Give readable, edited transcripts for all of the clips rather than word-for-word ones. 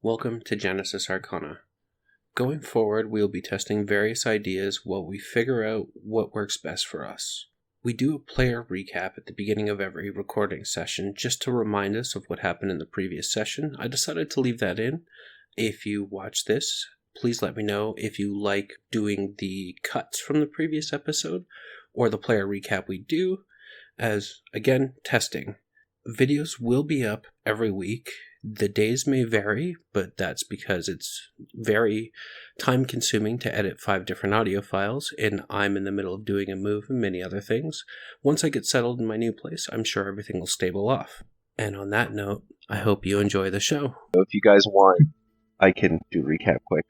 Welcome to Genesis Arcana. Going forward, we will be testing various ideas while we figure out what works best for us. We do a player recap at the beginning of every recording session just to remind us of what happened in the previous session. I decided to leave that in. If you watch this, please let me know if you like doing the cuts from the previous episode or the player recap we do, as, again, testing. Videos will be up every week. The days may vary, but that's because it's very time-consuming to edit 5 different audio files, and I'm in the middle of doing a move and many other things. Once I get settled in my new place, I'm sure everything will stable off. And on that note, I hope you enjoy the show. So if you guys want, I can do recap quick.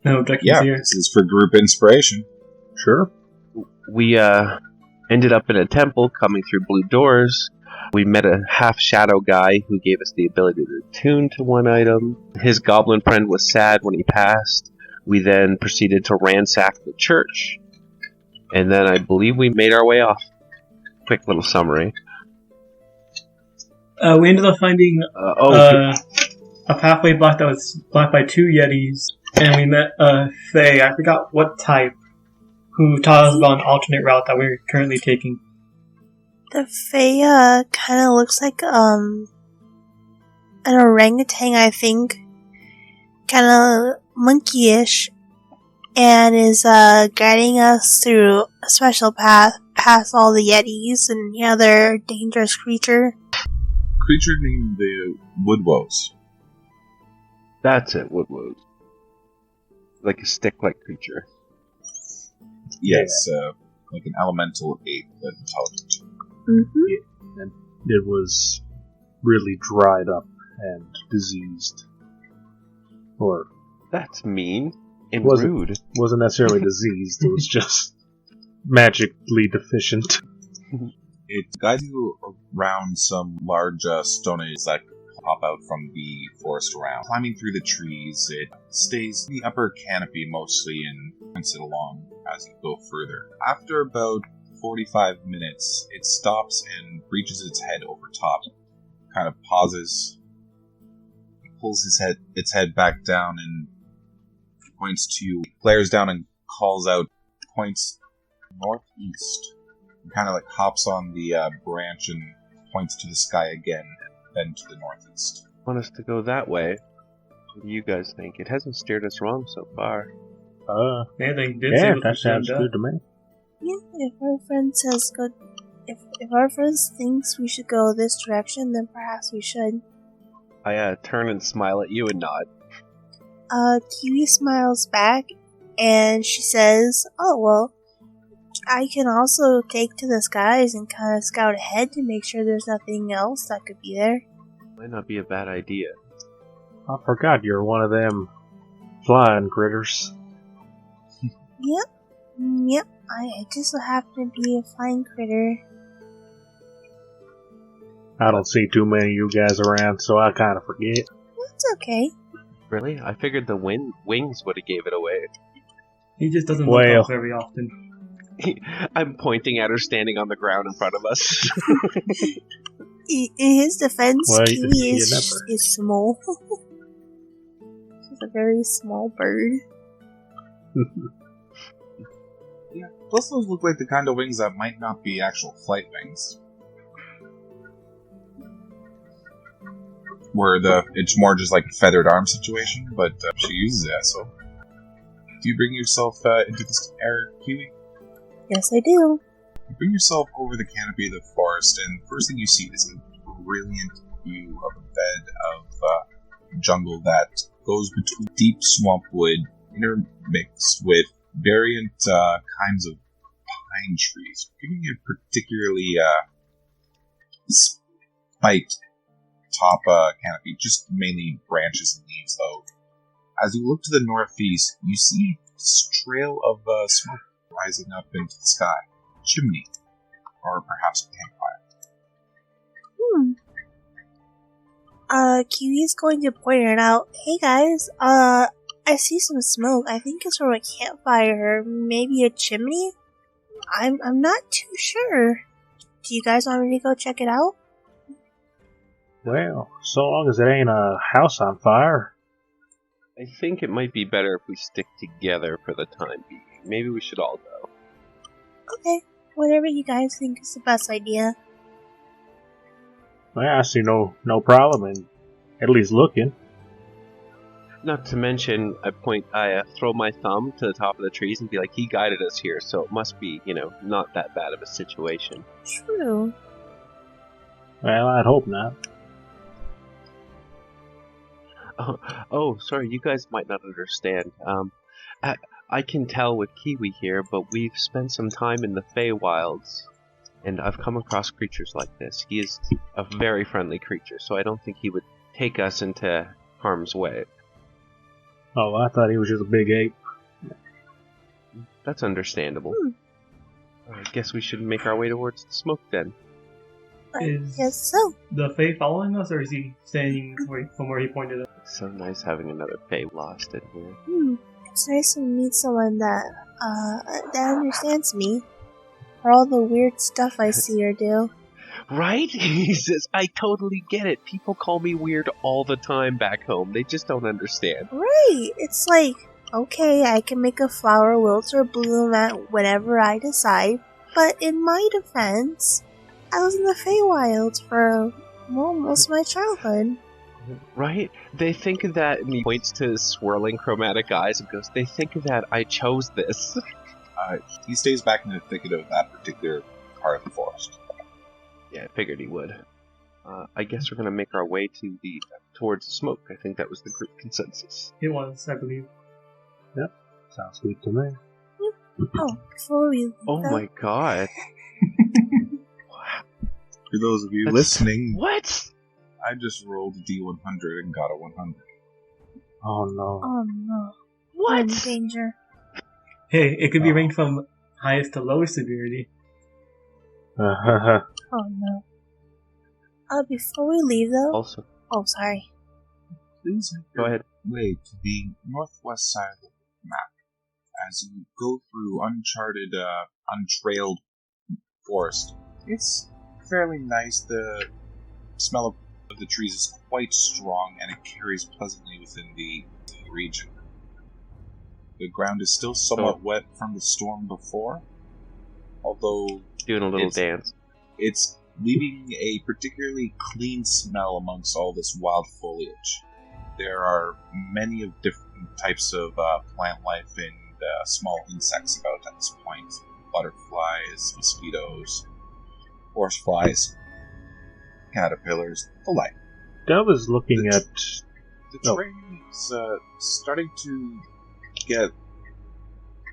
No objections here. This is for group inspiration. Sure. We ended up in a temple coming through blue doors. We met a half-shadow guy who gave us the ability to attune to one item. His goblin friend was sad when he passed. We then proceeded to ransack the church. And then I believe we made our way off. Quick little summary. We ended up finding a pathway blocked that was blocked by 2 yetis. And we met Faye, I forgot what type, who taught us about an alternate route that we're currently taking. The Fae kind of looks like an orangutan, I think. Kind of monkey-ish. And is guiding us through a special path past all the yetis and the other dangerous creature. Creature named the Woodwoes. That's it, Woodwood. Like a stick-like creature. Yes, like an elemental ape, but intelligent. Mm-hmm. Yeah, and it was really dried up and diseased. Or That's mean and wasn't rude. wasn't necessarily diseased, it was just magically deficient. It guides you around some large stone ages that pop out from the forest around. Climbing through the trees, it stays in the upper canopy mostly and points it along as you go further. After about 45 minutes, it stops and reaches its head over top. Kind of pauses, pulls its head back down and points to you. Glares down and calls out, points northeast. And kind of like hops on the branch and points to the sky again, then to the northeast. Want us to go that way? What do you guys think? It hasn't steered us wrong so far. Yeah, they did Yeah, say what that we sounds should good to me. Yeah, if our friend says go, if our friend thinks we should go this direction, then perhaps we should. I turn and smile at you and nod. Kiwi smiles back, and she says, "Oh well, I can also take to the skies and kind of scout ahead to make sure there's nothing else that could be there." Might not be a bad idea. I forgot you're one of them flying critters. Yep. I just so happen to be a flying critter. I don't see too many of you guys around, so I kind of forget. That's okay. Really? I figured the wings would have gave it away. He just doesn't look up very often. I'm pointing at her standing on the ground in front of us. In his defense, Well, Kiwi you is small. She's a very small bird. Yeah, plus those look like the kind of wings that might not be actual flight wings. Where it's more just like a feathered arm situation, but she uses it, so. Do you bring yourself into this air, Kiwi? Yes, I do. You bring yourself over the canopy of the forest, and the first thing you see is a brilliant view of a bed of jungle that goes between deep swamp wood intermixed with variant kinds of pine trees, giving you a particularly spiked top canopy, just mainly branches and leaves, though. As you look to the northeast, you see this trail of smoke rising up into the sky. Chimney, or perhaps a campfire. Kiwi's going to point it out. Hey guys, I see some smoke. I think it's from a campfire, or maybe a chimney? I'm not too sure. Do you guys want me to go check it out? Well, so long as it ain't a house on fire. I think it might be better if we stick together for the time being. Maybe we should all go. Okay, whatever you guys think is the best idea. Well, I see no problem in at least looking. Not to mention, I throw my thumb to the top of the trees and be like, he guided us here, so it must be, not that bad of a situation. True. Well, I'd hope not. Oh, sorry, you guys might not understand. I can tell with Kiwi here, but we've spent some time in the Feywilds, and I've come across creatures like this. He is a very friendly creature, so I don't think he would take us into harm's way. Oh, I thought he was just a big ape. That's understandable. I guess we should make our way towards the smoke then. I guess so. The Fae following us, or is he standing from where he pointed at? It's so nice having another Fey lost in here. It's nice to meet someone that understands me. For all the weird stuff I see or do. Right? He says, I totally get it. People call me weird all the time back home. They just don't understand. Right! It's like, okay, I can make a flower wilt or bloom at whenever I decide, but in my defense, I was in the Feywilds for most of my childhood. Right? They think that, and he points to his swirling chromatic eyes and goes, they think that I chose this. He stays back in the thicket of that particular part of the forest. Yeah, I figured he would. I guess we're gonna make our way towards the smoke. I think that was the group consensus. It was, I believe. Yep, sounds good to me. Oh, before we leave, Oh though, my god. For those of you That's- listening, What? I just rolled a D100 and got a 100. Oh no. Oh no. What? I'm in danger. Hey, it could be ranked from highest to lowest severity. Oh no. Before we leave though. Also, Oh, sorry. Please make go your ahead. way to the northwest side of the map. As you go through uncharted, untrailed forest, it's fairly nice. The smell of the trees is quite strong, and it carries pleasantly within the region. The ground is still somewhat wet from the storm before, although Doing a little dance. it's leaving a particularly clean smell amongst all this wild foliage. There are many of different types of plant life and small insects about at this point. Butterflies, mosquitoes, horseflies, caterpillars, the like. I was looking at. The terrain is starting to get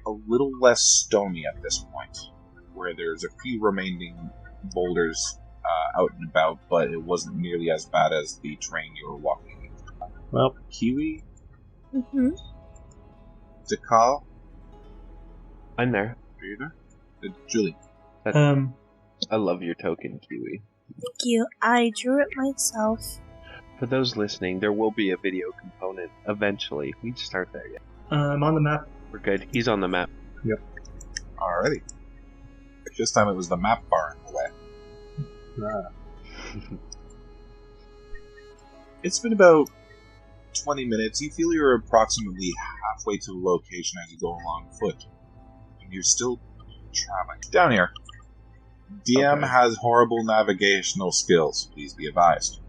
a little less stony at this point, where there's a few remaining boulders out and about, but it wasn't nearly as bad as the terrain you were walking. Well, Kiwi, Mm-hmm. Dakal, I'm there. are you there? Julie. I love your token, Kiwi. Thank you. I drew it myself. For those listening, there will be a video component eventually. We just aren't there yet. I'm on the map. We're good. He's on the map. Alrighty. This time it was the map bar in the way. It's been about 20 minutes. You feel you're approximately halfway to the location as you go along foot. And you're still traveling. Down here. DM Okay. has horrible navigational skills. Please be advised.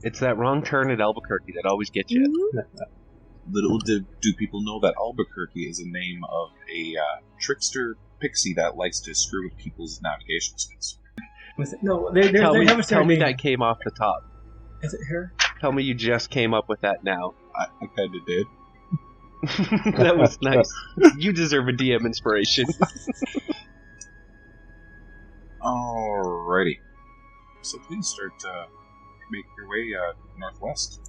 It's that wrong turn at Albuquerque that always gets you. Little do people know that Albuquerque is a name of a trickster pixie that likes to screw with people's navigational skills. No, they Tell me have a that came off the top. Is it her? Tell me you just came up with that now. I kinda did. That was nice. You deserve a DM inspiration. Alrighty. So please start to make your way northwest.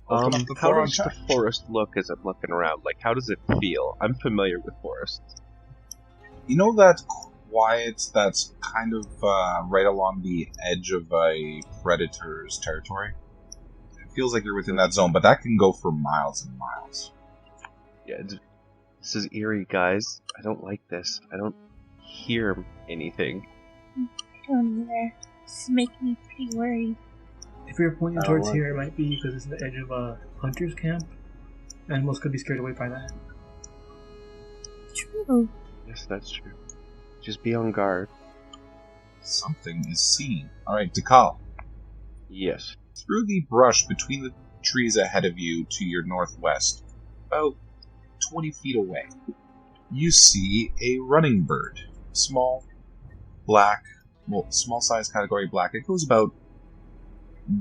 Open up the How floor on does the check. forest look as I'm looking around? Like, how does it feel? I'm familiar with forests. You know that quiet that's kind of right along the edge of a predator's territory? It feels like you're within that zone, but that can go for miles and miles. Yeah, this is eerie, guys. I don't like this. I don't hear anything. I don't either. This is making me pretty worried. If we were pointing Oh, towards what? here, it might be because it's the edge of a hunter's camp. Animals could be scared away by that. True. Yes, that's true. Just be on guard. Something is seen. Alright, Dekal. Yes. Through the brush between the trees ahead of you to your northwest, about 20 feet away, you see a running bird. Small, black, well, small size category black. It goes about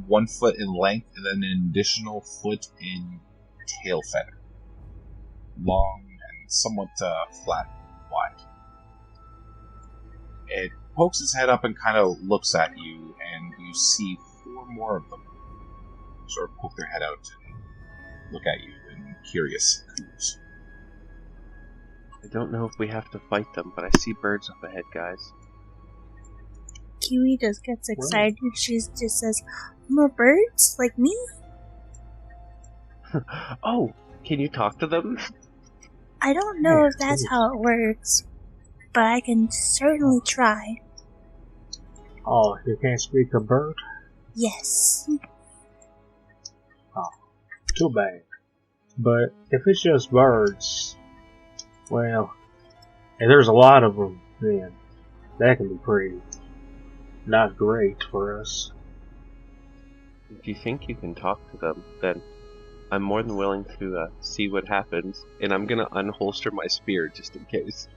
1 foot in length and then an additional foot in tail feather. Long and somewhat flat and wide. It pokes its head up and kind of looks at you, and you see 4 more of them sort of poke their head out and look at you in curious coos. I don't know if we have to fight them, but I see birds up ahead, guys. Kiwi just gets excited. She just says, "More birds? Like me?" Oh, can you talk to them? I don't know Yeah, if that's please. how it works, but I can certainly try. Oh, you can't speak a bird? Yes. Too bad. But if it's just birds, well, if there's a lot of them, then that can be pretty not great for us. If you think you can talk to them, then I'm more than willing to see what happens, and I'm gonna unholster my spear just in case.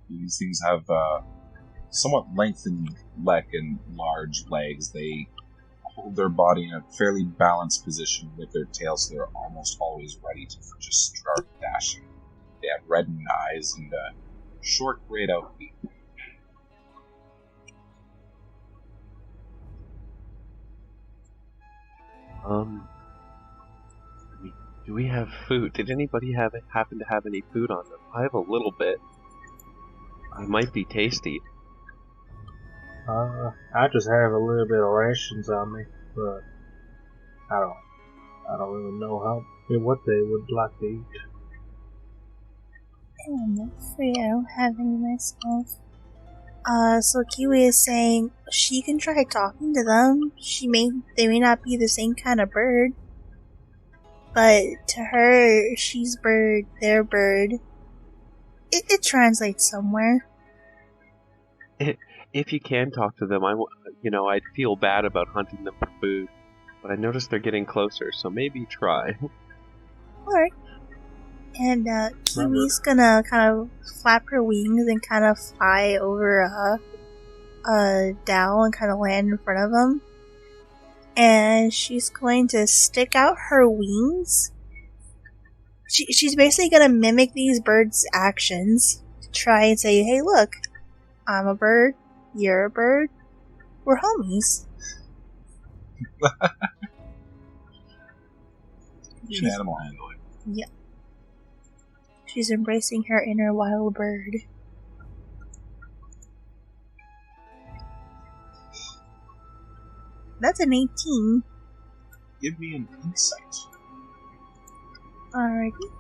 These things have somewhat lengthened neck and large legs. They hold their body in a fairly balanced position with their tails, so they're almost always ready to just start dashing. They have reddened eyes and a short, grayed-out beak. Do we have food? Did anybody happen to have any food on them? I have a little bit. It might be tasty. I just have a little bit of rations on me, but I don't really know what they would like to eat. I'm afraid I don't have any myself. So Kiwi is saying she can try talking to them. They may not be the same kind of bird, but to her, she's bird, they're bird. It translates somewhere. If you can talk to them, I'd feel bad about hunting them for food, but I noticed they're getting closer, so maybe try. Alright. And Kiwi's gonna kind of flap her wings and kind of fly over Dao and kind of land in front of him. And she's going to stick out her wings. She's basically gonna mimic these birds' actions to try and say, "Hey, look, I'm a bird, you're a bird, we're homies." Be an animal handler. Yep. She's embracing her inner wild bird. That's an 18. Give me an insight. Alrighty.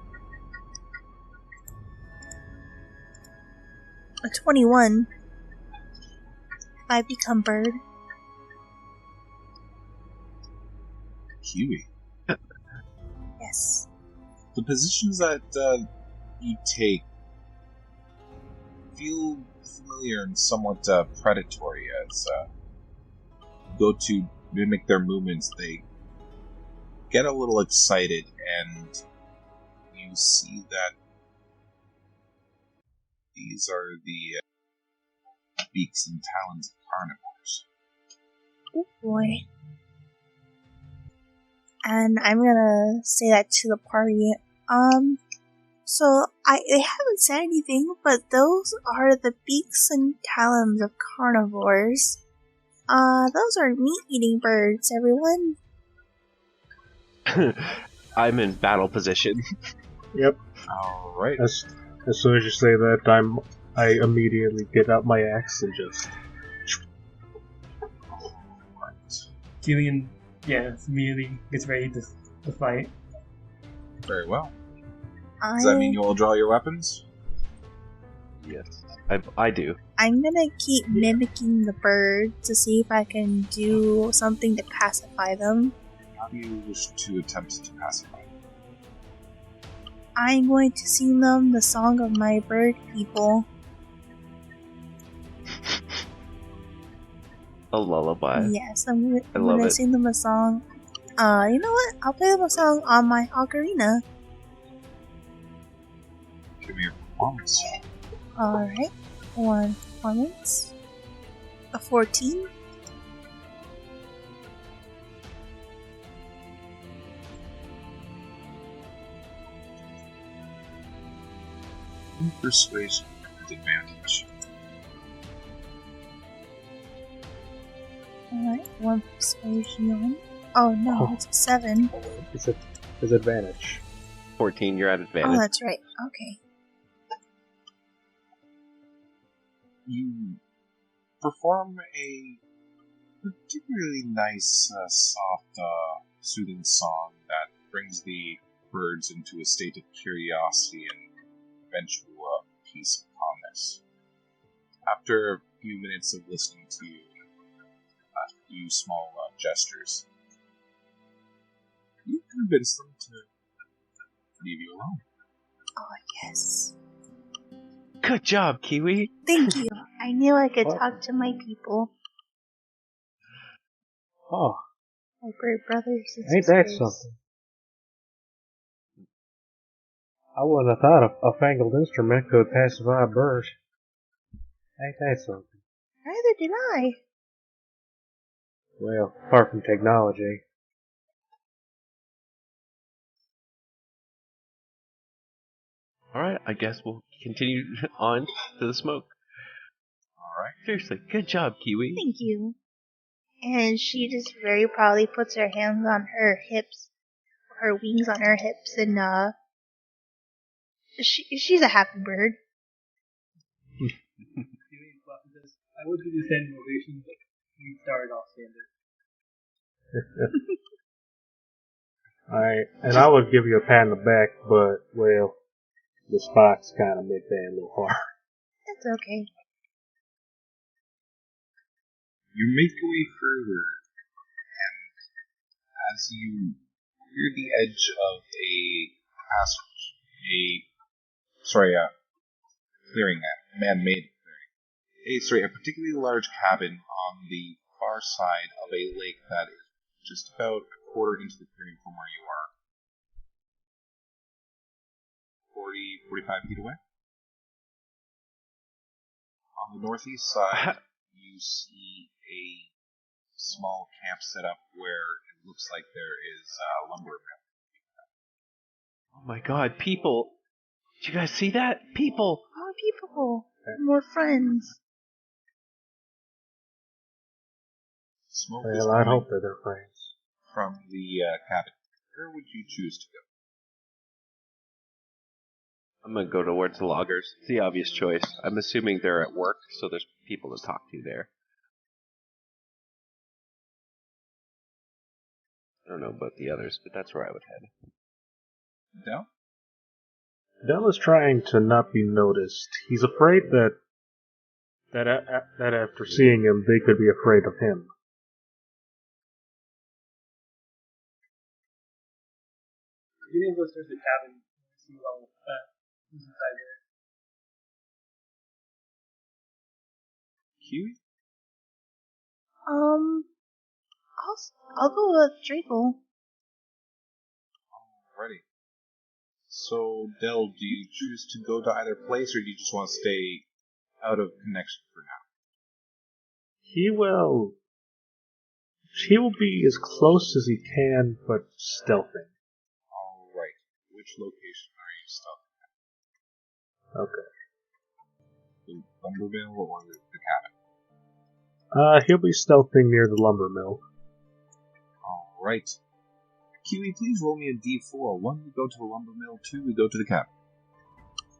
A 21. I become bird. Kiwi. Yes. The positions that you take feel familiar and somewhat predatory as go to mimic their movements. They get a little excited, and you see that these are the beaks and talons of carnivores. Oh boy. And I'm gonna say that to the party. So they haven't said anything, but those are the beaks and talons of carnivores. Those are meat-eating birds, everyone. I'm in battle position. Yep. Alright. As soon as you say that, I immediately get out my axe and just. Killian, immediately gets ready to fight. Very well. Does that mean you will draw your weapons? Yes. I do. I'm gonna keep mimicking the bird to see if I can do something to pacify them. How do you wish to attempt to pacify them? I'm going to sing them the song of my bird people. A lullaby. Yes, I'm I love gonna it. sing them a song. You know what? I'll play them a song on my ocarina. Give me a performance. Alright. One performance. A 14. Persuasion with advantage. Alright, one persuasion. Oh no, Oh. it's a 7. It's his advantage. 14, you're at Oh, advantage. that's right. Okay. You perform a particularly nice, soft, soothing song that brings the birds into a state of curiosity and eventual peace and calmness. After a few minutes of listening to you, a few small gestures, you convince them to leave you alone. Oh, yes. Good job, Kiwi. Thank you. I knew I could What? talk to my people. Oh, My bird brothers and ain't that sisters. something? I wouldn't have thought a fangled instrument could pacify a bird. Ain't that something? Neither did I. Well, apart from technology. Alright, I guess we'll continue on to the smoke. Alright. Seriously, good job, Kiwi. Thank you. And she just very proudly puts her hands on her hips, her wings on her hips, and she's a happy bird. I would do the standing ovation, but we started off standard. Alright, and I would give you a pat on the back, but, well, the spots kind of make that a little hard. That's okay. You make your way further, and as you near the edge of a passage, clearing, a man-made clearing, a particularly large cabin on the far side of a lake that is just about a quarter into the clearing from where you are. 45 feet away. On the northeast side, you see a small camp set up where it looks like there is a lumber mill. Oh my god, people! Did you guys see that? People! Oh, people. More friends. Smoke is Well, I'd coming hope that they're friends. from the cabin. Where would you choose to go? I'm gonna go towards the loggers. It's the obvious choice. I'm assuming they're at work, so there's people to talk to there. I don't know about the others, but that's where I would head. Down? Dell is trying to not be noticed. He's afraid that after seeing him, they could be afraid of him. You didn't go upstairs to the cabin and see all who's inside there. Huey? I'll go with Draco. Alrighty. So, Dell, do you choose to go to either place, or do you just want to stay out of connection for now? He will be as close as he can, but stealthing. Alright. Which location are you stuck Okay. at? The lumber mill or the cabin? He'll be stealthing near the lumber mill. Alright. Kiwi, please roll me a d4. 1, we go to the lumber mill. 2, we go to the cabin.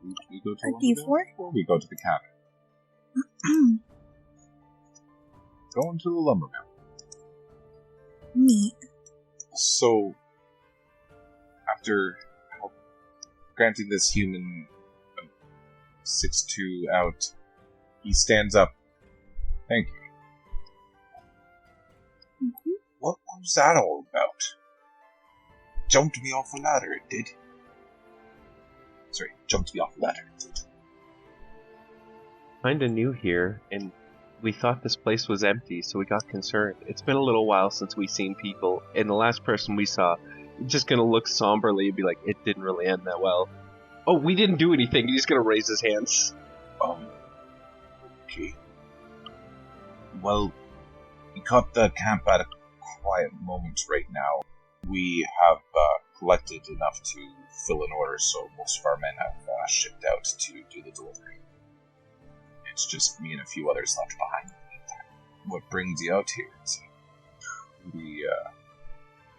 3, we go to the A lumber mill. D4? 4, we go to the cabin. Going to the lumber mill. Neat. So, after granting this human 6'2" out He stands up. Thank you. What was that all about? Jumped me off a ladder, it did. Sorry, jumped me off a ladder, it did. Kinda new here, and we thought this place was empty, so we got concerned. It's been a little while since we've seen people, and the last person we saw, just gonna look somberly and be like, it didn't really end that well. Oh, we didn't do anything. He's gonna raise his hands. Okay. Well, we caught the camp at a quiet moment right now. We have collected enough to fill an order, so most of our men have shipped out to do the delivery. It's just me and a few others left behind in the meantime. What brings you out here is a pretty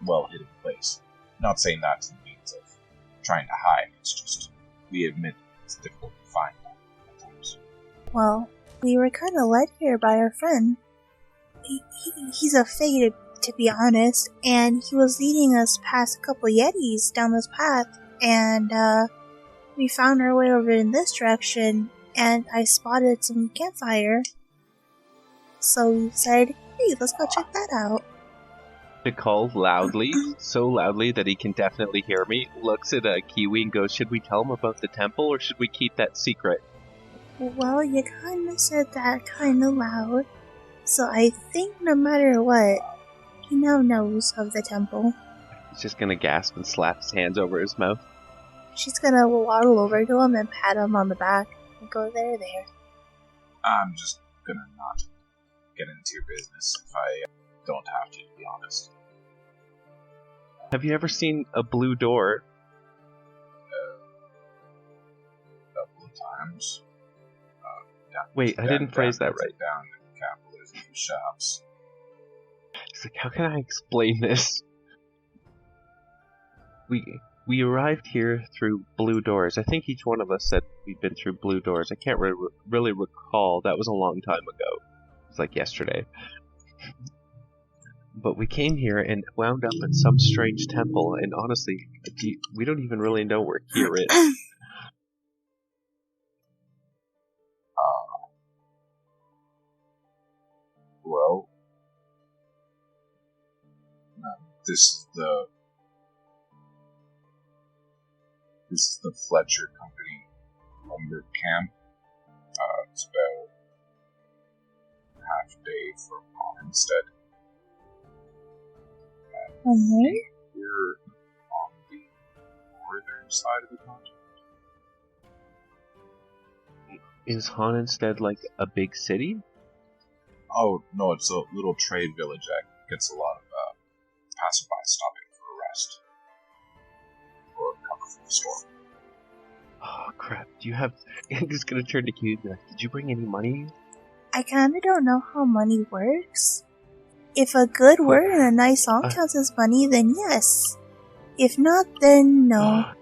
well-hidden place. Not saying that in the means of trying to hide, it's just, we admit it's difficult to find at times. Well, we were kind of led here by our friend. He's a fade, to be honest, and he was leading us past a couple Yetis down this path, and we found our way over in this direction, and I spotted some campfire. So we decided, hey, let's go check that out. To call loudly, so loudly that he can definitely hear me, looks at Kiwi and goes, should we tell him about the temple, or should we keep that secret? Well, you kinda said that kinda loud, so I think no matter what, he now knows of the temple. He's just gonna gasp and slap his hands over his mouth. She's gonna waddle over to him and pat him on the back and go, there. I'm just gonna not get into your business if I don't have to be honest. Have you ever seen a blue door? A couple of times. Wait, I didn't phrase that right. Down in the capital, there's a few shops. He's like, how can I explain this? We arrived here through blue doors. I think each one of us said we've been through blue doors. I can't really recall. That was a long time ago. It was like yesterday. But we came here and wound up in some strange temple, and honestly, we don't even really know where here is. Well, this is the Fletcher Company lumber camp. It's about half a day from Homestead. We're on the northern side of the continent. Is Honinstead like a big city? Oh, no, it's a little trade village that gets a lot of passerby stopping for a rest. Or coming from the store. Oh, crap. Do you have... I'm just gonna turn to Q and be like, did you bring any money? I kinda don't know how money works. If a good word and a nice song counts as money, then yes. If not, then no.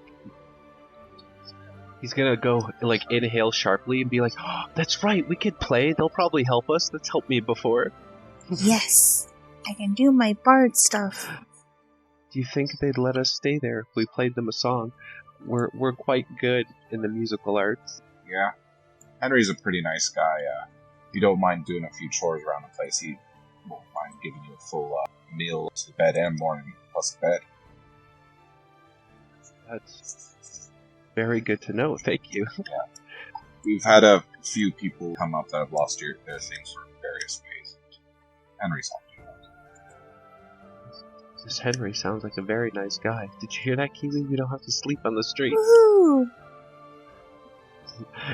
He's gonna go, like, inhale sharply and be like, oh, that's right, we could play. They'll probably help us. That's helped me before. Yes. I can do my bard stuff. Do you think they'd let us stay there if we played them a song? We're quite good in the musical arts. Yeah. Henry's a pretty nice guy. If you don't mind doing a few chores around the place, he won't mind giving you a full meal to the bed and morning plus the bed. That's very good to know. Thank you. Yeah. We've had a few people come up that have lost their things for various ways. Henry's helped you out. This Henry sounds like a very nice guy. Did you hear that, Keely? We don't have to sleep on the streets. Woohoo!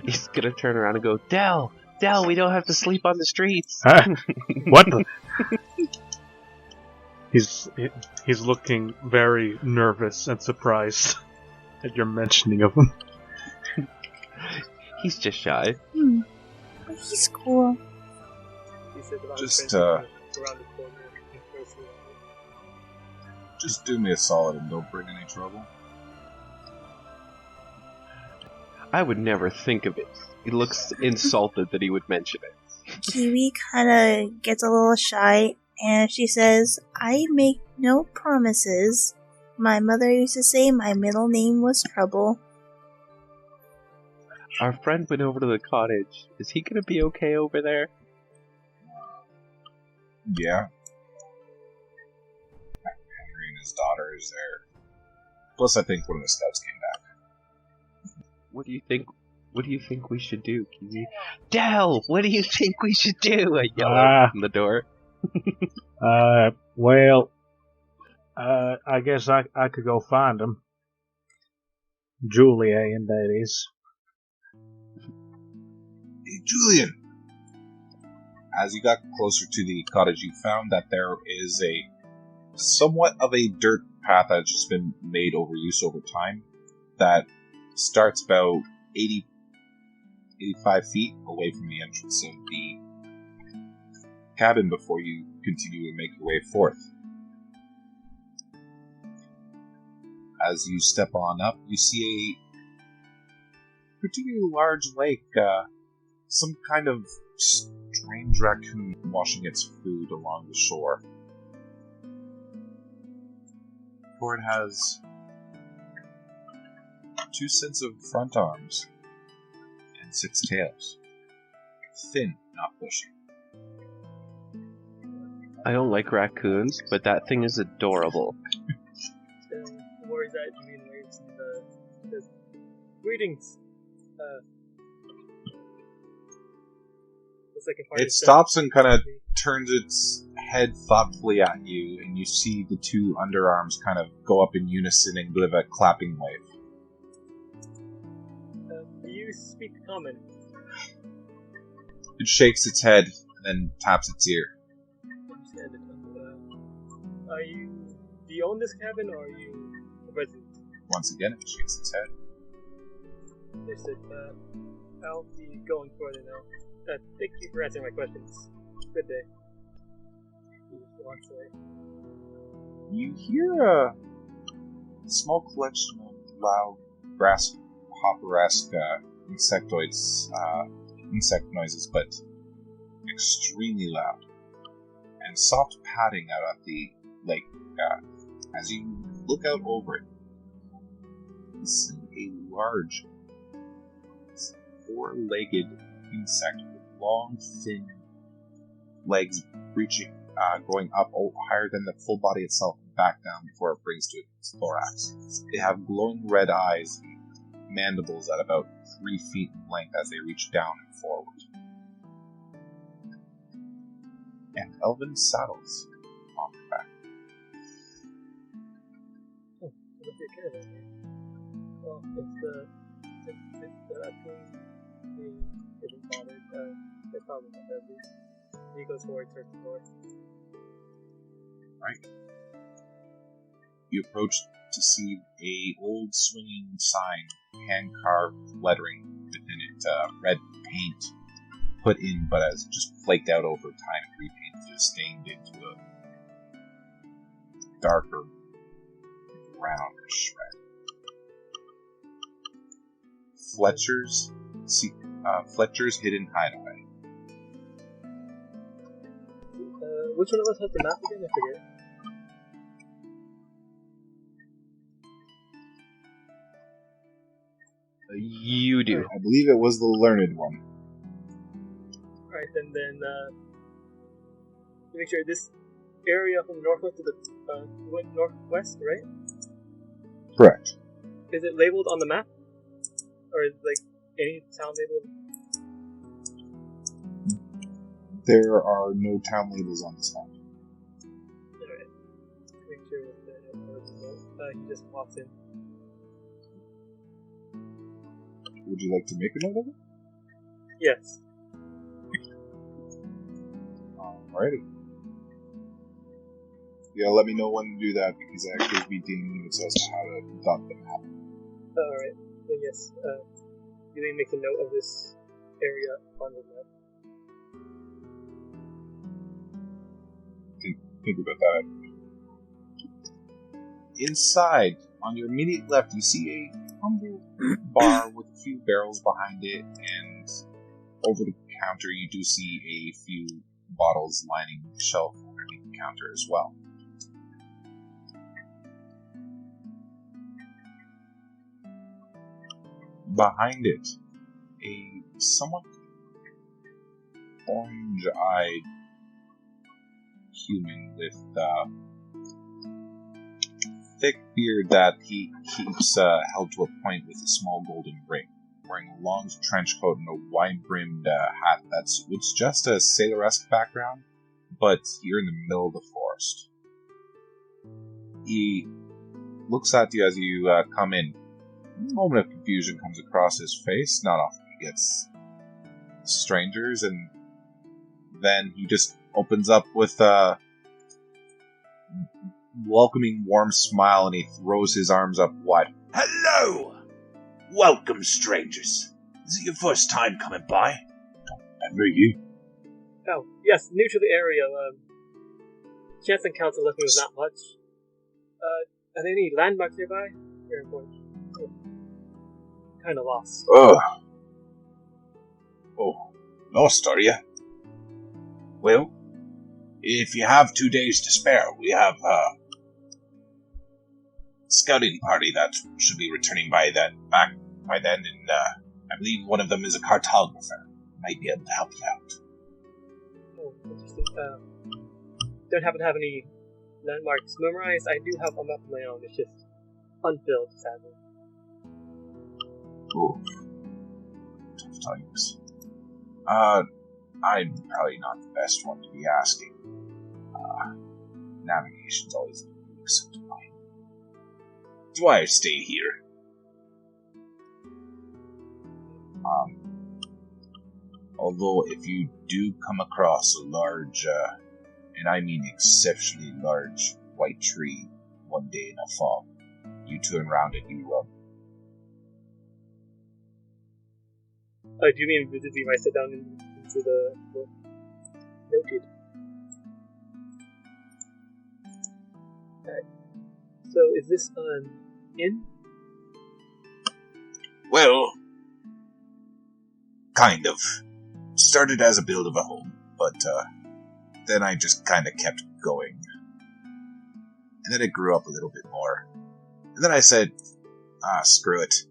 He's gonna turn around and go, Dell, we don't have to sleep on the streets. What the? He's looking very nervous and surprised at your mentioning of him. He's just shy. He's cool. Just do me a solid and don't bring any trouble. I would never think of it. He looks insulted that he would mention it. Kiwi kinda gets a little shy, and she says, I make no promises. My mother used to say my middle name was Trouble. Our friend went over to the cottage. Is he gonna be okay over there? Yeah. Henry and his daughter is there. Plus, I think one of the scouts came back. What do you think? What do you think we should do, Kiwi? Dell, what do you think we should do? I yell out from the door. Well, I guess I could go find him. Julian, that is. Hey, Julian! As you got closer to the cottage, you found that there is a somewhat of a dirt path that's just been made overuse over time that starts about 85 feet away from the entrance of the cabin before you continue to make your way forth. As you step on up, you see a particularly large lake, some kind of strange raccoon washing its food along the shore. For it has 2 sets of front arms and 6 tails. Thin, not bushy. I don't like raccoons, but that thing is adorable. Where is that? You mean waves in the greetings? It's like It stops and kind of turns its head thoughtfully at you, and you see the 2 underarms kind of go up in unison and give a clapping wave. Do you speak common? It shakes its head and then taps its ear. Are you? Do you own this cabin, or are you a resident? Once again, it shakes its head. They said, I'll be going further now. Thank you for answering my questions. Good day. He just walks away. You hear a small collection of loud grasshopper-esque insect noises, but extremely loud, and soft padding out at the lake. As you look out over it, you see a large 4-legged insect with long, thin legs reaching, going up higher than the full body itself and back down before it brings to its thorax. They have glowing red eyes and mandibles at about 3 feet in length as they reach down and forward. And elven saddles on their back. Oh, I don't take care of that here. Well, if the raccoon isn't bothered, they're probably not deadly. He goes forward towards the door. Right. You approach to see a old swinging sign, hand-carved lettering within it, red paint put in, but as just flaked out over time and repainted, stained into a darker brownish red. Fletcher's Hidden Hideaway. Which one of us has the map again? I forget. You do. I believe it was the learned one. Alright, and then to make sure this area from the northwest to the went northwest, right? Correct. Is it labeled on the map? Or is like any town labeled? There are no town labels on this map. Alright. Make sure that he just walks in. Would you like to make a note of it? Yes. Alrighty. Yeah, let me know when to do that, because I actually be dealing notes as to how to dot the map. Alright. Then yes, you need to make a note of this area on the map. Think about that. Inside, on your immediate left, you see a humble bar with a few barrels behind it, and over the counter you do see a few bottles lining the shelf underneath the counter as well. Behind it, a somewhat orange-eyed human with thick beard that he keeps held to a point with a small golden ring, wearing a long trench coat and a wide-brimmed hat that suits just a sailor-esque background, but here in the middle of the forest. He looks at you as you come in. A moment of confusion comes across his face. Not often he gets strangers, and then he just opens up with a welcoming, warm smile, and he throws his arms up wide. Hello! Welcome, strangers. Is it your first time coming by? And were you? Oh, yes, new to the area. Chance encounters left me with not much. Are there any landmarks nearby? Very important. Kind of lost. Oh, lost, are you? Well, if you have 2 days to spare, we have a scouting party that should be returning back by then, and I believe one of them is a cartographer. Might be able to help you out. Oh, interesting. Don't happen to have any landmarks memorized? I do have a map of my own. It's just unfilled, sadly. Ooh. Tough times. I'm probably not the best one to be asking. Navigation's always been a weak suit of mine. That's why I stay here. Although if you do come across a large, and I mean exceptionally large, white tree one day in a fog, you turn around and you run. Oh, do you mean visibly if I sit down into the noted? Alright. So is this an inn? Well, kind of. Started as a build of a home, but then I just kind of kept going. And then it grew up a little bit more. And then I said, screw it.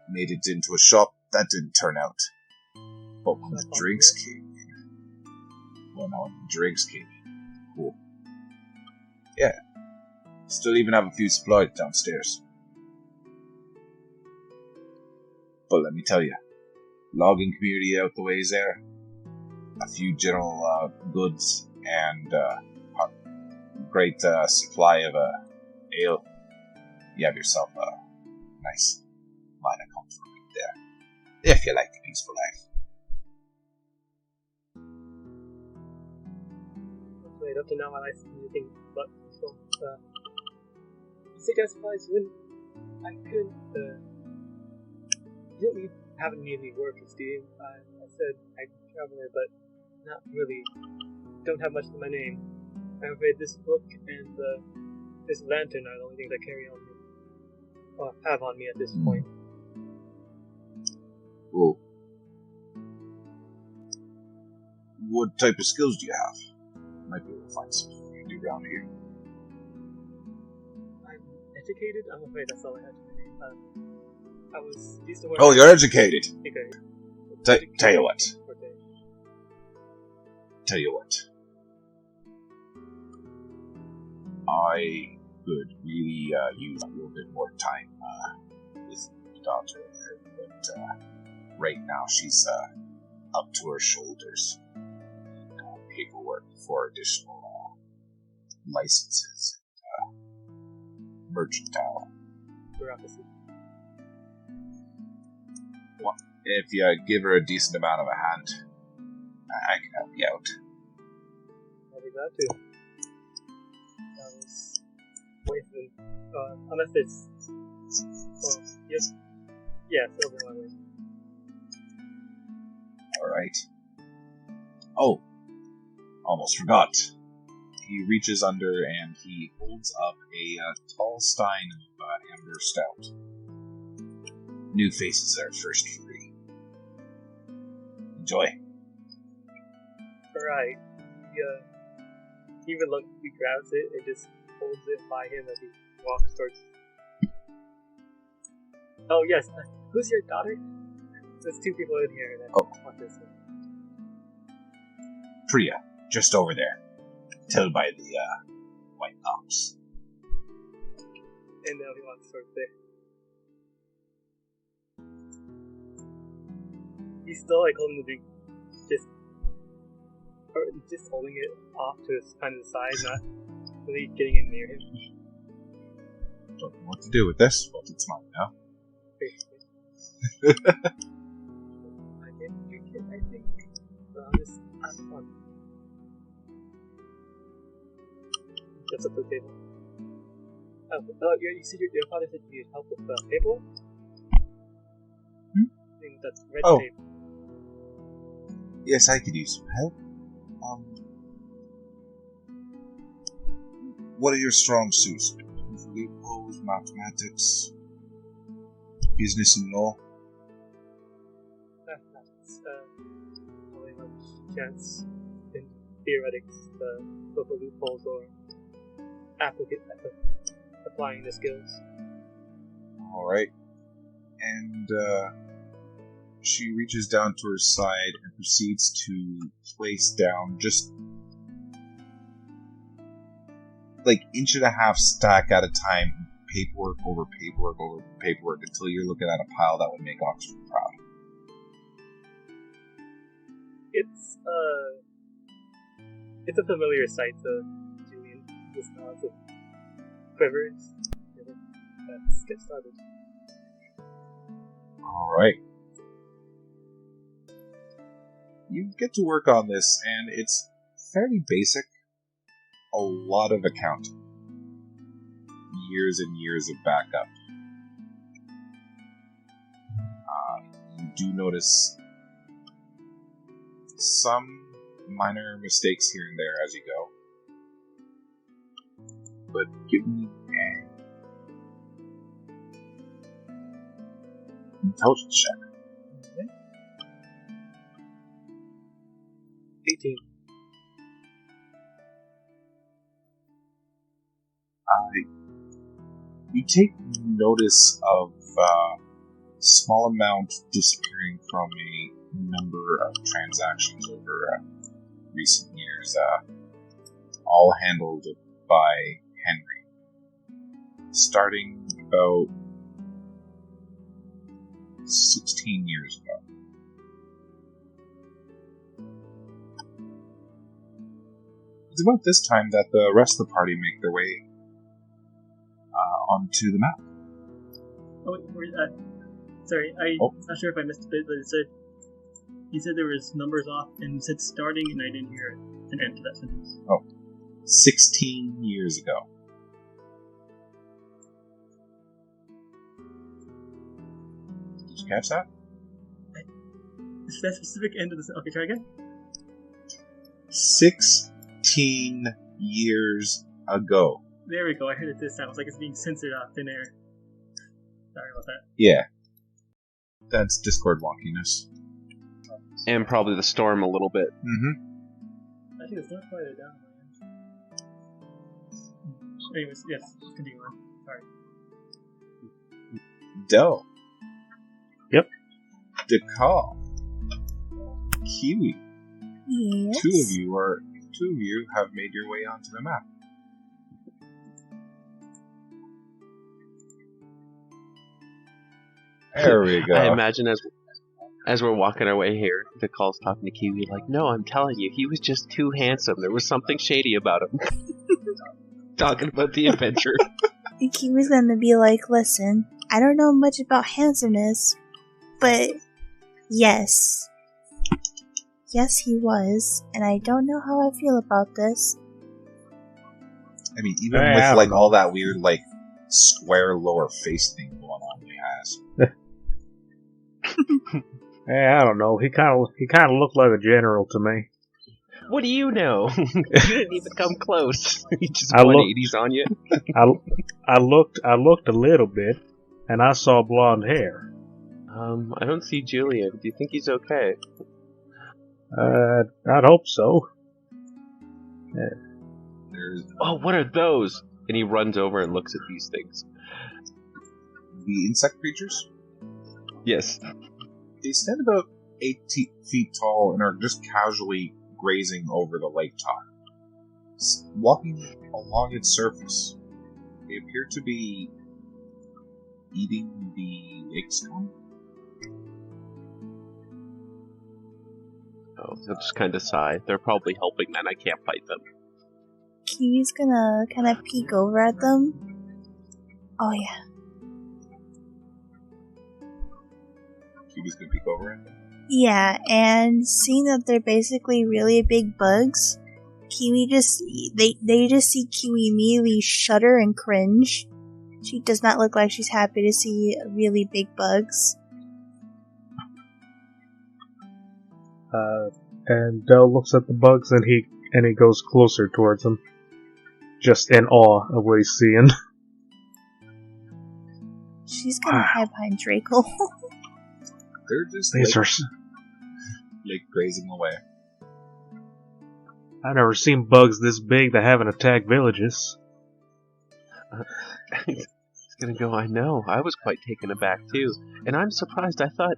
Made it into a shop. That didn't turn out. But when the drinks came in, cool. Yeah. Still even have a few supplies downstairs. But let me tell you, logging community out the ways there, a few general goods, and great supply of ale. You have yourself a nice line of comfort right there, if you like the peaceful life. Wait, up to now I like anything but peaceful. You say that supplies when I could, you don't have any of me work, Steve. I said I'm a traveler, but not really. Don't have much to my name. I'm afraid this book and this lantern are the only things I carry on me. Or have on me at this point. Cool. What type of skills do you have? Might be able to find something you can do around here. I'm educated? I'm afraid that's all I have to say. I was used to work. Oh, you're educated. Okay. Tell you what. I could really use a little bit more time with the daughter there, but right now she's up to her shoulders. Paperwork for additional licenses and mercantile. Bureaucracy. Well, if you give her a decent amount of a hand, I can help you out. I'll be glad to. That was wasted. Unless it's. Oh, yes. Yeah, it's over my way. Alright. Oh, almost forgot. He reaches under and he holds up a tall stein of amber stout. New faces are first free. Enjoy. Alright. He reluctantly grabs it and just holds it by him as he walks towards. Oh yes, who's your daughter? There's two people in here that want this one. Priya, just over there. Tell by the white ox. And now he wants sort of there. He's still like holding the big, just holding it off to his kind of the side, not really getting it near him. Don't know what to do with this, but it's mine now. Basically. I didn't drink it, I think. Just have fun. Gets up to the table. You said your father said you needed help with paperwork? I think that's red tape. Yes, I could use some help. What are your strong suits? Leopold, mathematics, business and law? That's only much chance in theoretics to go for loopholes or applying the skills. Alright. And she reaches down to her side and proceeds to place down just like inch and a half stack at a time, paperwork over paperwork over paperwork, until you're looking at a pile that would make Oxford proud. It's a familiar sight to Julian. Just nods and quivers. Let's get started. Alright. You get to work on this, and it's fairly basic. A lot of accounting. Years and years of backup. You do notice some minor mistakes here and there as you go. But give me an intelligence check. 18. You take notice of a small amount disappearing from a number of transactions over recent years, all handled by Henry. Starting about 16 years ago. It's about this time that the rest of the party make their way onto the map. Oh, wait, sorry, I'm not sure if I missed a bit, but you said there was numbers off, and you said starting, and I didn't hear an end to that sentence. 16 years ago. Did you catch that? Is that specific end of the sentence? Okay, try again. 16 years ago. There we go, I heard it this time. It's like it's being censored out thin air. Sorry about that. Yeah. That's Discord wonkiness. And probably the storm a little bit. Mm-hmm. I think it's not quite down. Anyways, yes, continue on. Sorry. Del. Yep. Dekal. Kiwi. Yes. Two of you have made your way onto the map. There we go. I imagine as we're walking our way here, the call's talking to Kiwi like, "No, I'm telling you, he was just too handsome. There was something shady about him." Talking about the adventure. And Kiwi's gonna be like, listen, I don't know much about handsomeness, but yes. Yes, he was, and I don't know how I feel about this. I mean, even with like all that weird like square lower face thing going on he has. Hey, I don't know. He kind of looked like a general to me. What do you know? You didn't even come close. He just 180s on you. I looked a little bit, and I saw blonde hair. I don't see Julian. Do you think he's okay? I'd hope so. Oh, what are those? And he runs over and looks at these things. the insect creatures. Yes. They stand about 8 feet tall and are just casually grazing over the lake top. Walking along its surface, they appear to be eating the lake scum. Oh, they'll just kind of sigh. They're probably helping then. I can't fight them. Kiwi's gonna kind of peek over at them. Oh yeah. Kiwi's gonna peek over at them. Yeah, and seeing that they're basically really big bugs, Kiwi just they just see Kiwi immediately shudder and cringe. She does not look like she's happy to see really big bugs. And Del looks at the bugs and he goes closer towards them, just in awe of what he's seeing. She's gonna hide behind Draco. They're just like grazing away. I've never seen bugs this big that haven't attacked villages. He's gonna go, I know. I was quite taken aback too. And I'm surprised. I thought,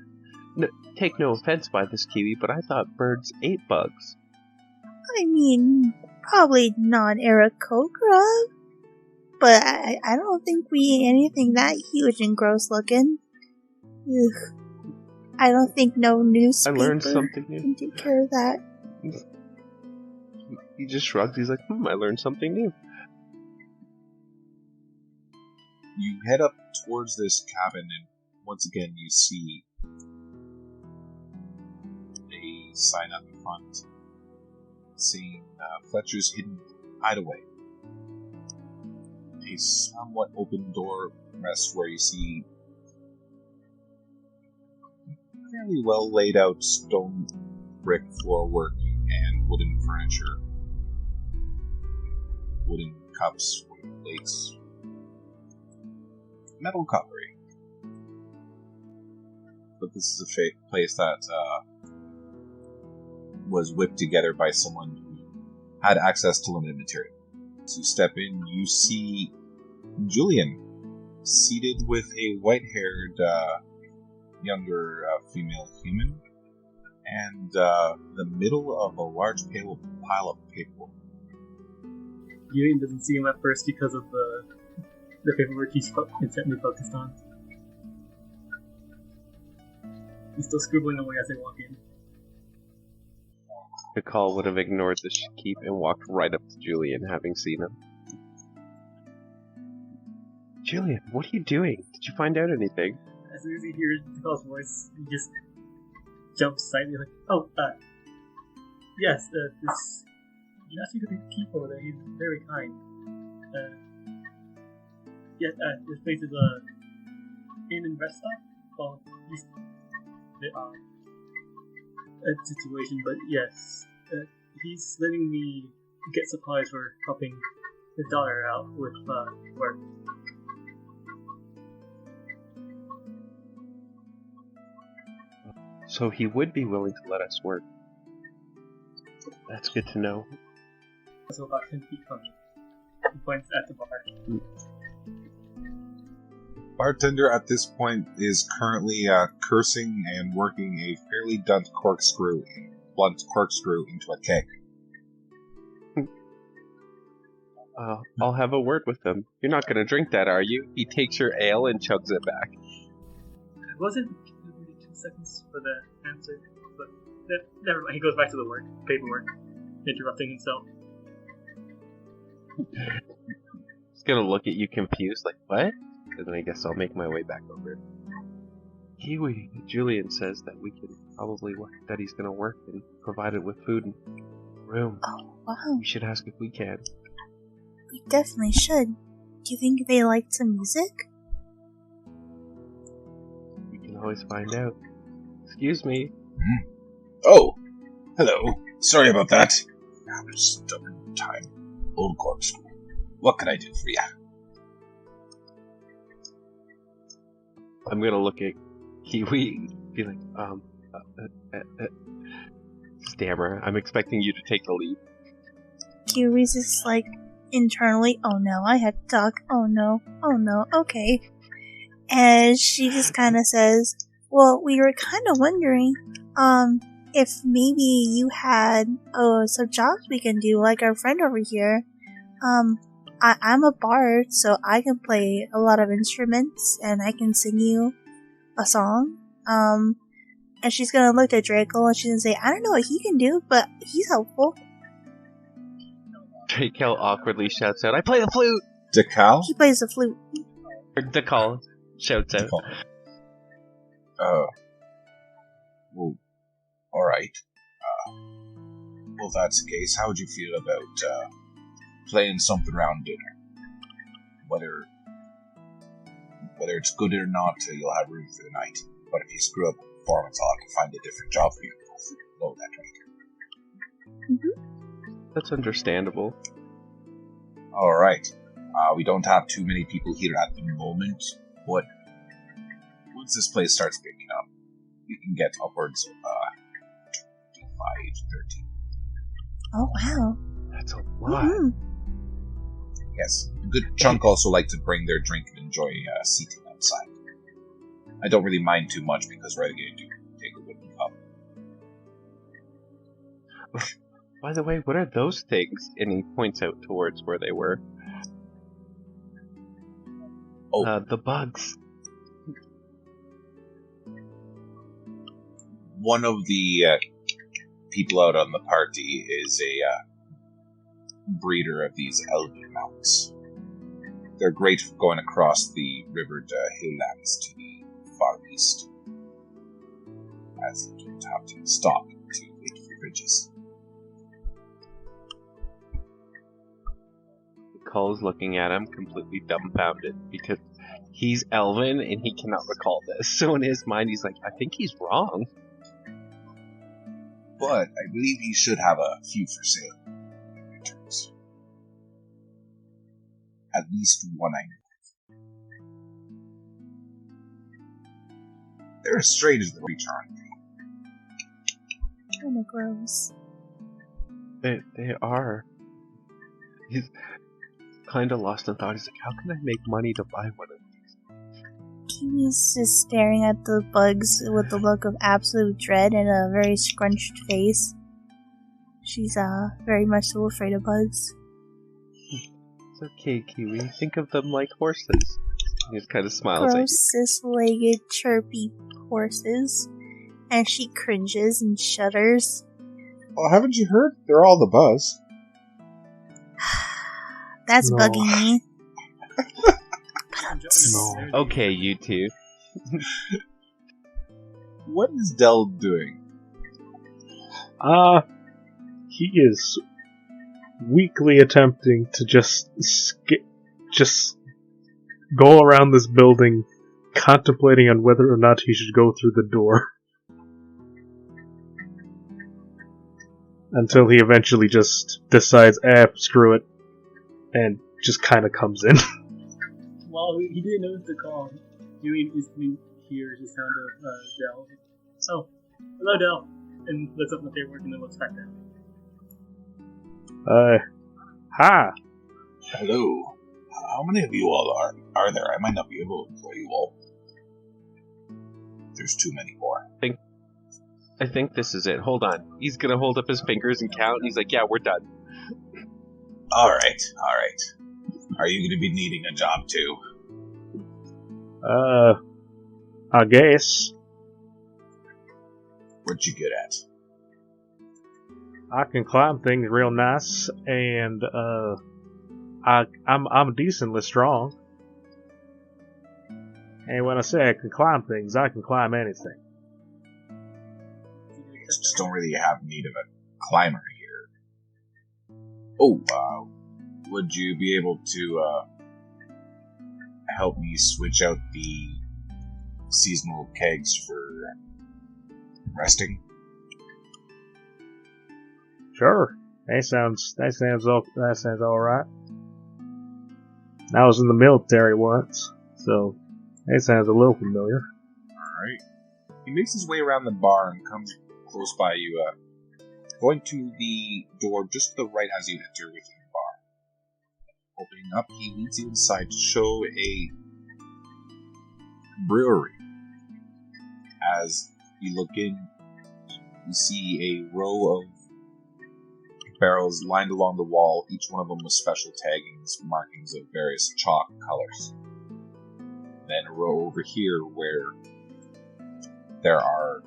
take no offense by this, Kiwi, but I thought birds ate bugs. I mean, probably non-Aarakocra, but I don't think we eat anything that huge and gross looking. Ugh. I don't think no newspaper I learned something new. can take care of that. He just shrugged. He's like, I learned something new. You head up towards this cabin, and once again you see a sign at the front saying Fletcher's Hidden Hideaway. A somewhat open door rests where you see fairly well laid out stone brick floorwork and wooden furniture, wooden cups, wooden plates, metal cutlery. But this is a place that was whipped together by someone who had access to limited material. As you step in, you see Julian seated with a white-haired younger female human and the middle of a large pile of paperwork. Julian doesn't see him at first because of the paperwork he's intently focused on. He's still scribbling away as they walk in. Mikal would have ignored the keep and walked right up to Julian, having seen him. Julian, what are you doing? Did you find out anything? As soon as he hears Mikal's voice, he just jumps slightly like, oh, yes, this... You asked me to take the keep over there, he's very kind. Yes, this place is inn and rest stop. Well, at least a situation, but yes, he's letting me get supplies for helping his daughter out with work. So he would be willing to let us work. That's good to know. So about 10 feet from me. He points at the bar. Bartender at this point is currently cursing and working a fairly blunt corkscrew into a keg. I'll have a word with him. You're not going to drink that, are you? He takes your ale and chugs it back. It wasn't 2 seconds for the answer, but never mind. He goes back to the paperwork, interrupting himself. He's going to look at you confused, like, what? And then I guess I'll make my way back over. Kiwi, Julian says that we can probably work, that he's going to work and provide it with food and room. Oh, wow. We should ask if we can. We definitely should. Do you think they like some music? We can always find out. Excuse me. Oh, hello. Sorry about that. I'm stubborn time. Old corkscrew. What can I do for you? I'm gonna look at Kiwi, be like, stammer. I'm expecting you to take the lead. Kiwi's just like internally, oh no, I have to talk. Oh no, okay. And she just kind of says, well, we were kind of wondering, if maybe you had, some jobs we can do, like our friend over here. I'm a bard, so I can play a lot of instruments, and I can sing you a song. And she's gonna look at Draco, and she's gonna say, I don't know what he can do, but he's helpful. Draco awkwardly shouts out, I play the flute! Decal? He plays the flute. Or Decal shouts out. Well, alright. Well, if that's the case, how would you feel about, playing something around dinner? Whether it's good or not, you'll have room for the night. But if you screw up a performance, I'll have to find a different job for you. Know that, right? Mm-hmm. That's understandable. Alright. We don't have too many people here at the moment, but once this place starts picking up, we can get upwards of 25, 13. Oh, wow. That's a lot. Mm-hmm. Yes. A good chunk also like to bring their drink and enjoy seating outside. I don't really mind too much because Renegade do take a wooden cup. By the way, what are those things? And he points out towards where they were. Oh. The bugs. One of the people out on the party is a breeder of these elven mounts. They're great for going across the rivered hilllands to the far east, as you don't have to stop to wait for bridges. Cole's looking at him, completely dumbfounded, because he's elven and he cannot recall this. So in his mind, he's like, I think he's wrong. But I believe he should have a few for sale when he returns. At least one I know. They're as straight as the return. Kind of gross. They are. He's kind of lost in thought. He's like, how can I make money to buy one of these? He's just staring at the bugs with a look of absolute dread and a very scrunched face. She's very much so afraid of bugs. It's okay, Kiwi. Think of them like horses. He just kind of smiles Gross, at you. cis-legged, chirpy horses. And she cringes and shudders. Well, haven't you heard? They're all the buzz. That's No. bugging me. No. Okay, you two. What is Dell doing? He is weakly attempting to just go around this building, contemplating on whether or not he should go through the door. Until he eventually just decides, screw it, and just kind of comes in. While he didn't notice the call, Huey instantly hears the sound of Dell. Oh, hello, Dell. And looks up at the paperwork and then looks back down. Hi. Hello. How many of you all are there? I might not be able to employ you all. There's too many more. I think this is it. Hold on. He's gonna hold up his fingers and count, and he's like, yeah, we're done. Alright. Are you going to be needing a job too? I guess. What you good at? I can climb things real nice, and I'm decently strong. And when I say I can climb things, I can climb anything. Just don't really have need of a climber here. Oh, would you be able to help me switch out the seasonal kegs for resting? Sure, that sounds all right. I was in the military once, so that sounds a little familiar. Alright. He makes his way around the bar and comes close by you, going to the door just to the right as you enter within the bar. Opening up, he leads you inside to show a brewery. As you look in, you see a row of barrels lined along the wall, each one of them with special taggings, markings of various chalk colors. Then a row over here where there are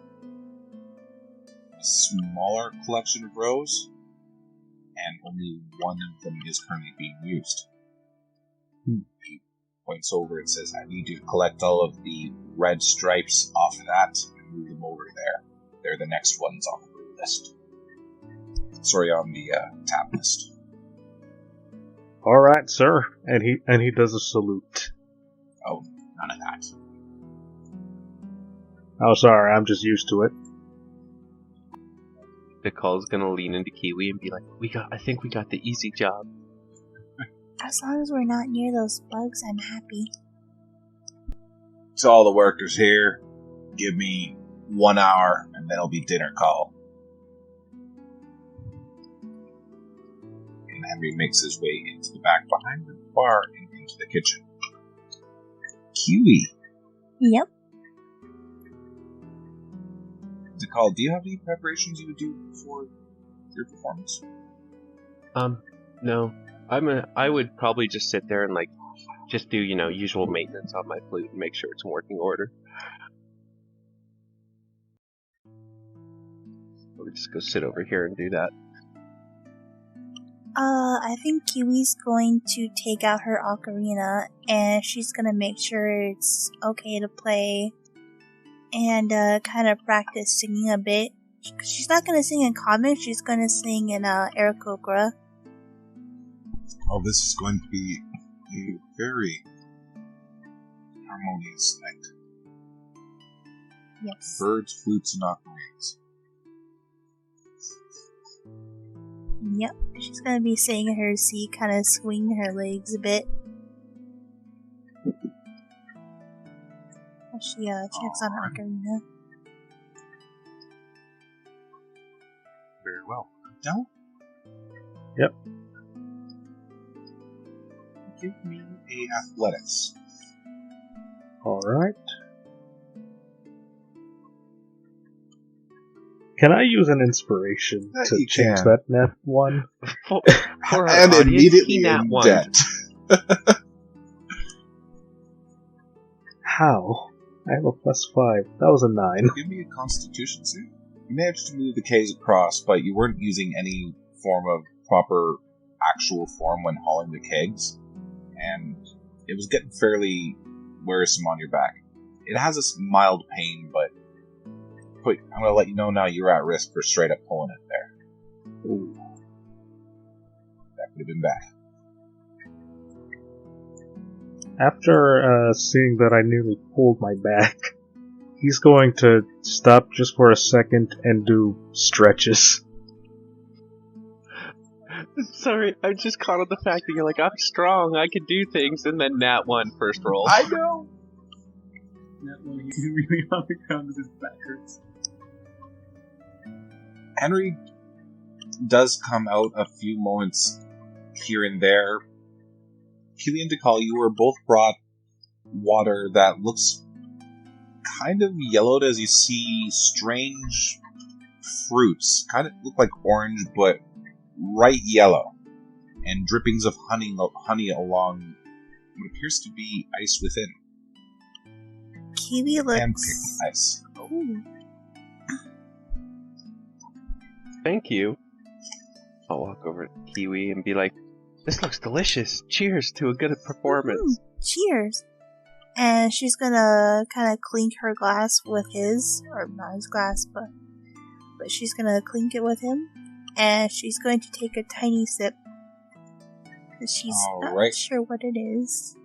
a smaller collection of rows, and only one of them is currently being used. He points over and says, I need you to collect all of the red stripes off of that and move them over there. They're the next ones on the brew list. Sorry, on the tap list. All right, sir. And he does a salute. Oh, none of that. Oh, sorry, I'm just used to it. Nicole's gonna lean into Kiwi and be like, I think we got the easy job. As long as we're not near those bugs, I'm happy. To all the workers here, give me 1 hour and then it'll be dinner call. And Henry makes his way into the back behind the bar and into the kitchen. Kiwi. Yep. Nicole, do you have any preparations you would do for your performance? No. I would probably just sit there and just do, usual maintenance on my flute and make sure it's in working order. Or just go sit over here and do that. I think Kiwi's going to take out her ocarina and she's gonna make sure it's okay to play and kind of practice singing a bit. She's not gonna sing in common, she's gonna sing in Aarakocra. Oh, this is going to be a very harmonious night. Yes. Birds, flutes, and ocarinas. Yep. She's gonna be sitting in her seat, kind of swinging her legs a bit. As she checks on her ocarina. Very well. No? Yep. Give me a athletics. Alright. Can I use an inspiration to You change can. that net one? For our And audience, immediately he nat in one. debt. How? I have a +5. That was a 9. Give me a constitution save. You managed to move the kegs across, but you weren't using any form of proper actual form when hauling the kegs. And it was getting fairly wearisome on your back. It has a mild pain, but I'm going to let you know now you're at risk for straight up pulling it there. Ooh. That could have been bad. After seeing that I nearly pulled my back, he's going to stop just for a second and do stretches. Sorry, I'm just caught on the fact that you're like, I'm strong, I can do things, and then nat 1 first roll. I know! That one, he's really on the ground with his back hurts. Henry does come out a few moments here and there. Keely and DeCall, you were both brought water that looks kind of yellowed as you see strange fruits. Kind of look like orange, but bright yellow. And drippings of honey along what appears to be ice within. Kiwi looks... Hand-picked ice. Ooh. Thank you. I'll walk over to Kiwi and be like, this looks delicious. Cheers to a good performance. Cheers. And she's gonna kind of clink her glass with his, or not his glass, but she's gonna clink it with him, and she's going to take a tiny sip because she's not sure what it is.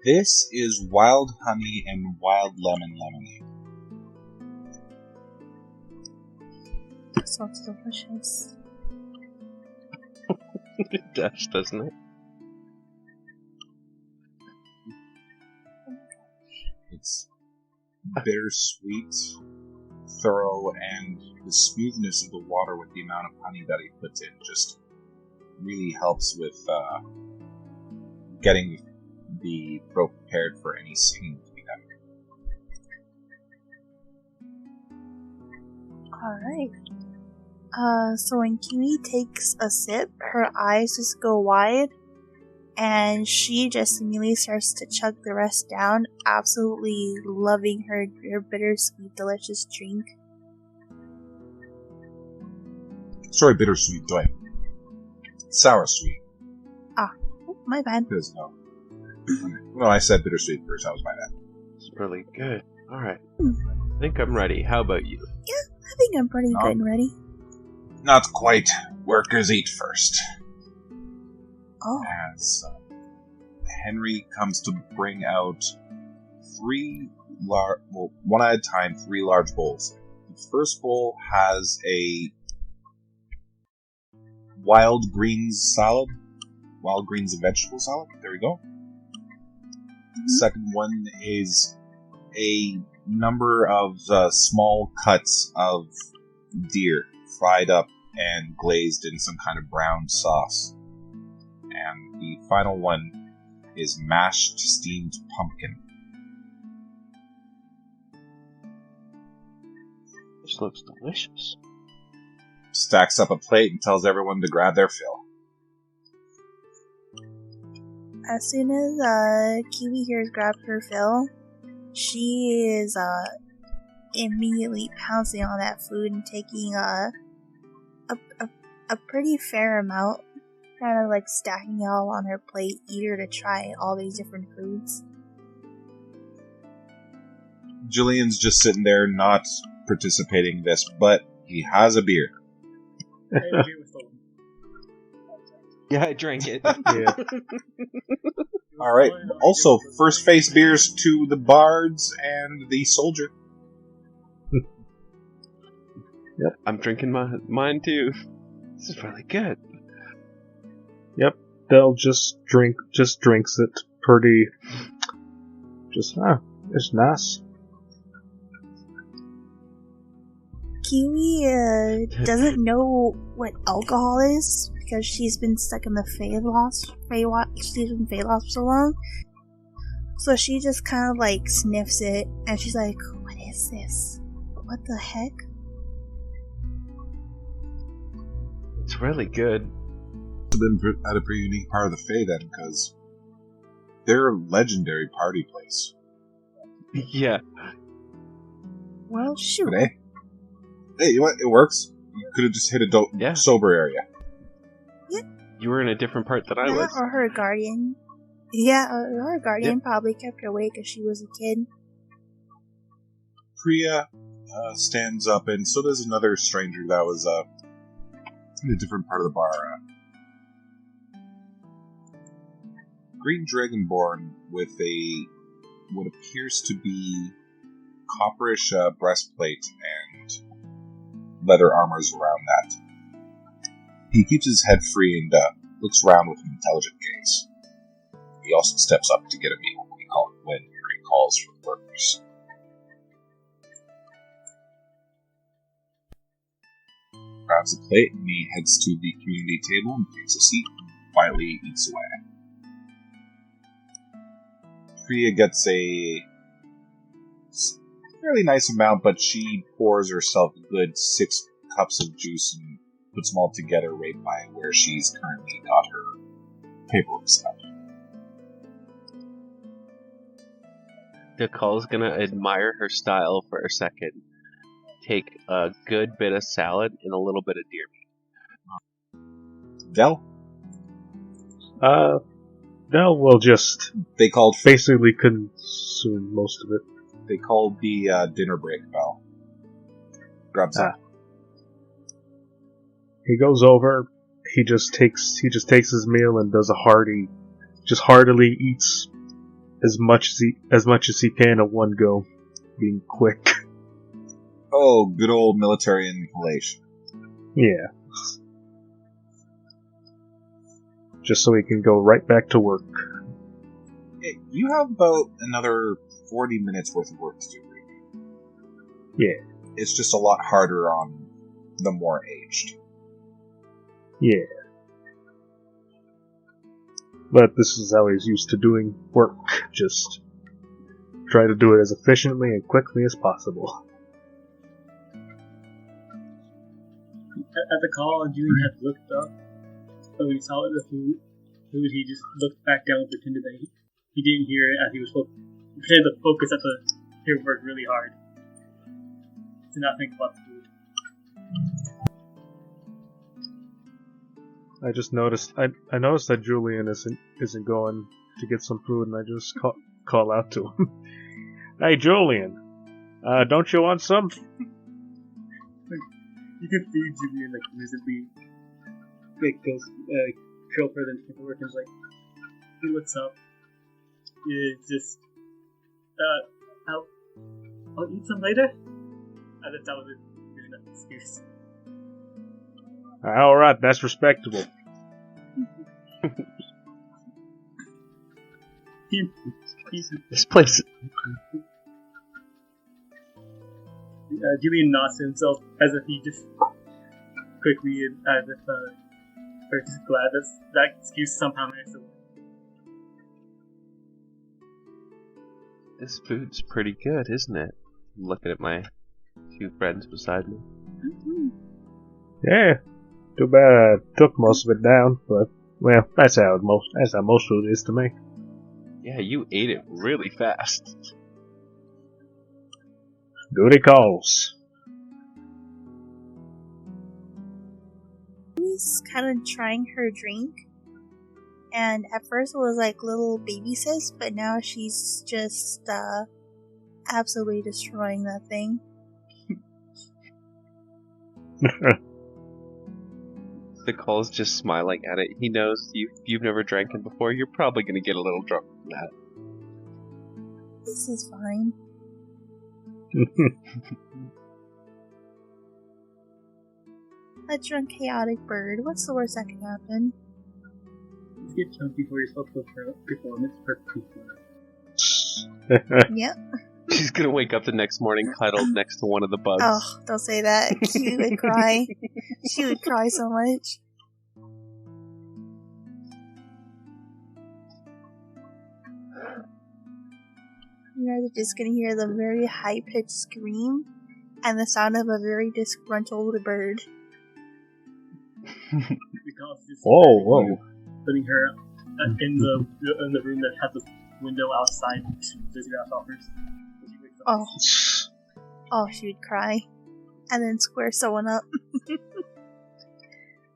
This is wild honey and wild lemon lemonade. That sounds delicious. It does, doesn't it? It's bittersweet, thorough, and the smoothness of the water with the amount of honey that he puts in just really helps with getting be prepared for any singing to be done. Alright. So when Kiwi takes a sip, her eyes just go wide, and she just immediately starts to chug the rest down, absolutely loving her bittersweet, delicious drink. Sorry, bittersweet, do I? Sour sweet. Oh, my bad. Because no, I said bittersweet first. That was my bad. It's really good. Alright. I think I'm ready. How about you? Yeah, I think I'm pretty good and ready. Not quite. Workers eat first. Oh. As Henry comes to bring out one at a time, 3 large bowls. The first bowl has a wild greens and vegetable salad. There we go. The second one is a number of small cuts of deer fried up and glazed in some kind of brown sauce. And the final one is mashed steamed pumpkin. This looks delicious. Stacks up a plate and tells everyone to grab their fill. As soon as Kiwi hears grab her fill, she is immediately pouncing on that food and taking a pretty fair amount, kind of like stacking it all on her plate, eager to try all these different foods. Julian's just sitting there not participating in this, but he has a beer. I agree with them. Yeah, I drank it. Yeah. Alright, also, first face beers to the bards and the soldier. Yep, I'm drinking mine too. This is really good. Yep, Del just drinks it pretty. It's nice. Kiwi doesn't know what alcohol is because she's been stuck in the she's been Feylost for so long. So she just kind of like sniffs it and she's like, "What is this? What the heck?" It's really good. It's been at a pretty unique part of the Fae then, because they're a legendary party place. Yeah. Well, shoot. But hey, you know what? It works. You could have just hit a sober area. You were in a different part than I was. Or her guardian. Yeah, or her guardian probably kept her awake as she was a kid. Priya stands up, and so does another stranger that was in a different part of the bar. Green Dragonborn with what appears to be copperish breastplate and leather armors around that. He keeps his head free and looks around with an intelligent gaze. He also steps up to get a meal when he calls for the workers. Grabs a plate and he heads to the community table and takes a seat and quietly eats away. Priya gets a fairly nice amount, but she pours herself a good 6 cups of juice and puts them all together right by where she's currently got her paperwork set up. Dekal's gonna admire her style for a second. Take a good bit of salad and a little bit of deer meat. Del? Del will just They called basically consume most of it. They called the dinner break bell. Grab some. He goes over. He just takes his meal and does heartily eats as much as he can at one go, being quick. Oh, good old military inhalation. Yeah. Just so he can go right back to work. Hey, you have about another 40 minutes worth of work to do. Yeah. It's just a lot harder on the more aged. Yeah. But this is how he's used to doing work. Just try to do it as efficiently and quickly as possible. At the call, Julian had looked up, but when he saw the food, he just looked back down and pretended that he didn't hear it as he was pretended to focus at the paperwork really hard. To not think about the food. I just noticed. I noticed that Julian isn't going to get some food, and I just call out to him. Hey, Julian, don't you want some? You can see Julian visibly goes curl further into paperwork and is like, he looks up. It's just I'll eat some later. And that's how it is an excuse. Alright, that's respectable. This place. Julian nods to himself as if he just quickly, as if we're just glad that excuse somehow managed to work. This food's pretty good, isn't it? I'm looking at my two friends beside me. Yeah, too bad I took most of it down, but well, that's how most food is to me. Yeah, you ate it really fast. Duty calls. She's kind of trying her drink, and at first it was like little baby sis, but now she's just absolutely destroying that thing. Nicole's just smiling at it. He knows you've never drank it before. You're probably gonna get a little drunk from that. This is fine. A drunk, chaotic bird. What's the worst that can happen? Just get chunky for yourself for performance perfectly fine. Yep. She's gonna wake up the next morning cuddled next to one of the bugs. Oh, don't say that. She would cry. She would cry so much. You guys are just gonna hear the very high-pitched scream and the sound of a very disgruntled bird. Whoa. Putting her in the room that has the window outside to Zizgrass offers. Oh, she would cry. And then square someone up.